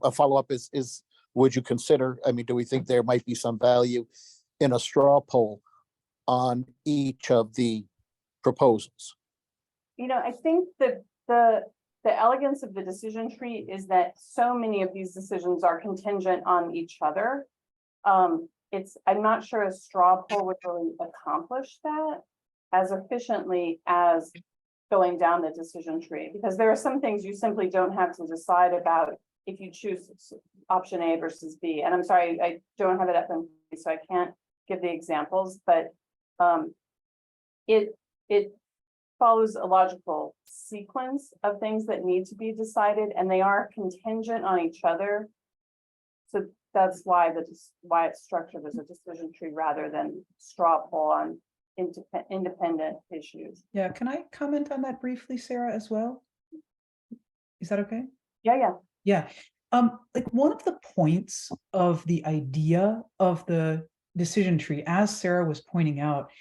a follow-up is, would you consider, I mean, do we think there might be some value in a straw poll on each of the proposals? You know, I think that the elegance of the decision tree is that so many of these decisions are contingent on each other. I'm not sure a straw poll would really accomplish that as efficiently as going down the decision tree, because there are some things you simply don't have to decide about if you choose option A versus B. And I'm sorry, I don't have it up in, so I can't give the examples, but it follows a logical sequence of things that need to be decided, and they are contingent on each other. So that's why why it's structured as a decision tree rather than straw poll on independent issues. Yeah, can I comment on that briefly, Sarah, as well? Is that okay? Yeah. Yeah, like one of the points of the idea of the decision tree, as Sarah was pointing out,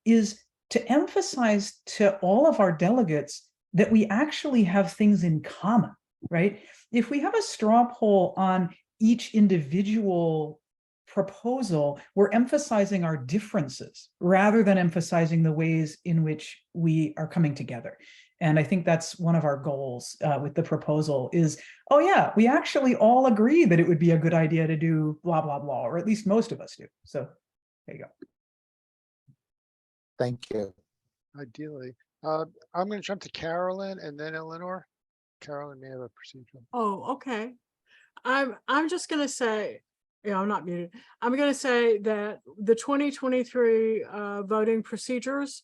is to emphasize to all of our delegates that we actually have things in common, right? If we have a straw poll on each individual proposal, we're emphasizing our differences rather than emphasizing the ways in which we are coming together. And I think that's one of our goals with the proposal is, oh yeah, we actually all agree that it would be a good idea to do blah, blah, blah, or at least most of us do. So there you go. Thank you. Ideally. I'm going to jump to Carolyn and then Eleanor. Carolyn may have a procedure. Oh, okay. I'm just gonna say, yeah, I'm not muted. I'm gonna say that the 2023 voting procedures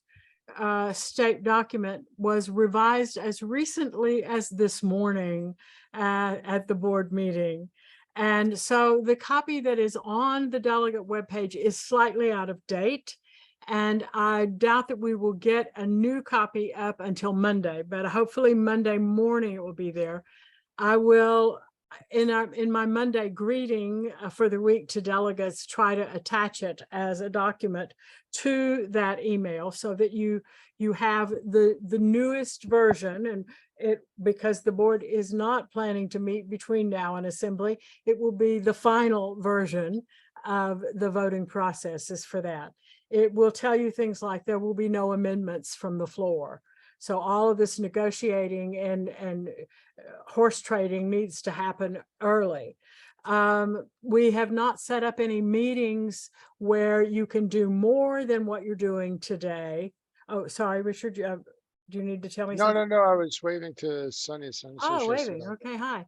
state document was revised as recently as this morning at the board meeting. And so the copy that is on the delegate webpage is slightly out of date. And I doubt that we will get a new copy up until Monday, but hopefully Monday morning it will be there. I will, in my Monday greeting for the week to delegates, try to attach it as a document to that email so that you have the newest version, and because the board is not planning to meet between now and assembly, it will be the final version of the voting processes for that. It will tell you things like there will be no amendments from the floor. So all of this negotiating and horse trading needs to happen early. We have not set up any meetings where you can do more than what you're doing today. Oh, sorry, Richard, do you need to tell me something? No, I was waving to Sunny. Oh, waving. Okay, hi.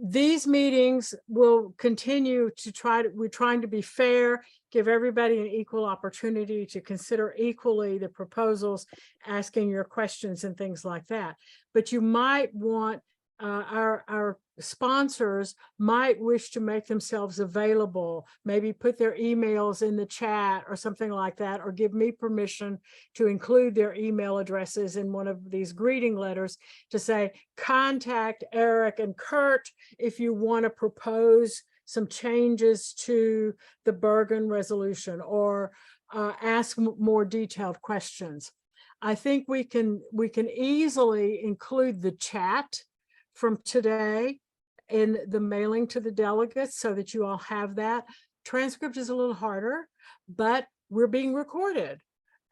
These meetings will continue to we're trying to be fair, give everybody an equal opportunity to consider equally the proposals, asking your questions and things like that. But you might want our sponsors might wish to make themselves available, maybe put their emails in the chat or something like that, or give me permission to include their email addresses in one of these greeting letters to say, contact Eric and Kurt if you want to propose some changes to the Bergen resolution, or ask more detailed questions. I think we can easily include the chat from today in the mailing to the delegates so that you all have that. Transcript is a little harder, but we're being recorded.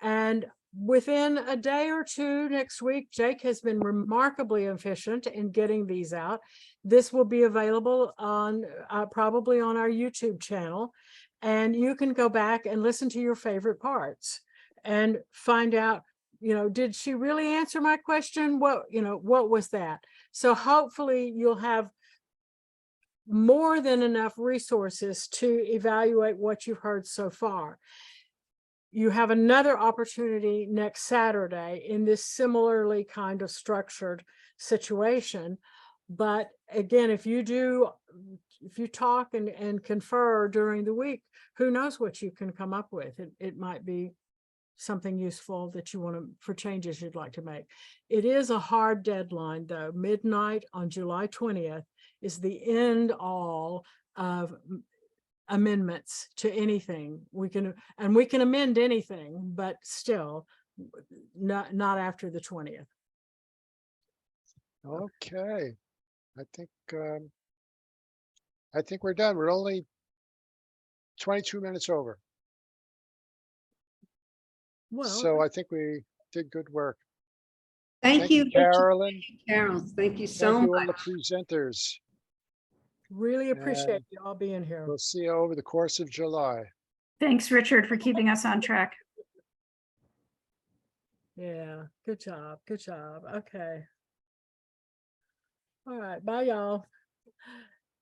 And within a day or two next week, Jake has been remarkably efficient in getting these out. This will be available on probably on our YouTube channel. And you can go back and listen to your favorite parts and find out, did she really answer my question? What was that? So hopefully you'll have more than enough resources to evaluate what you've heard so far. You have another opportunity next Saturday in this similarly kind of structured situation. But again, if you talk and confer during the week, who knows what you can come up with. It might be something useful that you want to, for changes you'd like to make. It is a hard deadline though. Midnight on July 20th is the end all of amendments to anything. We can amend anything, but still not after the 20th. Okay. I think we're done. We're only 22 minutes over. Well, So I think we did good work. Thank you, Carolyn. Carol. Thank you so Thank you, all much. the presenters. Really appreciate And you all being here. We'll see you over the course of July. Thanks, Richard, for keeping us on track. Yeah, good job. Good job. Okay. All right. Bye, y'all.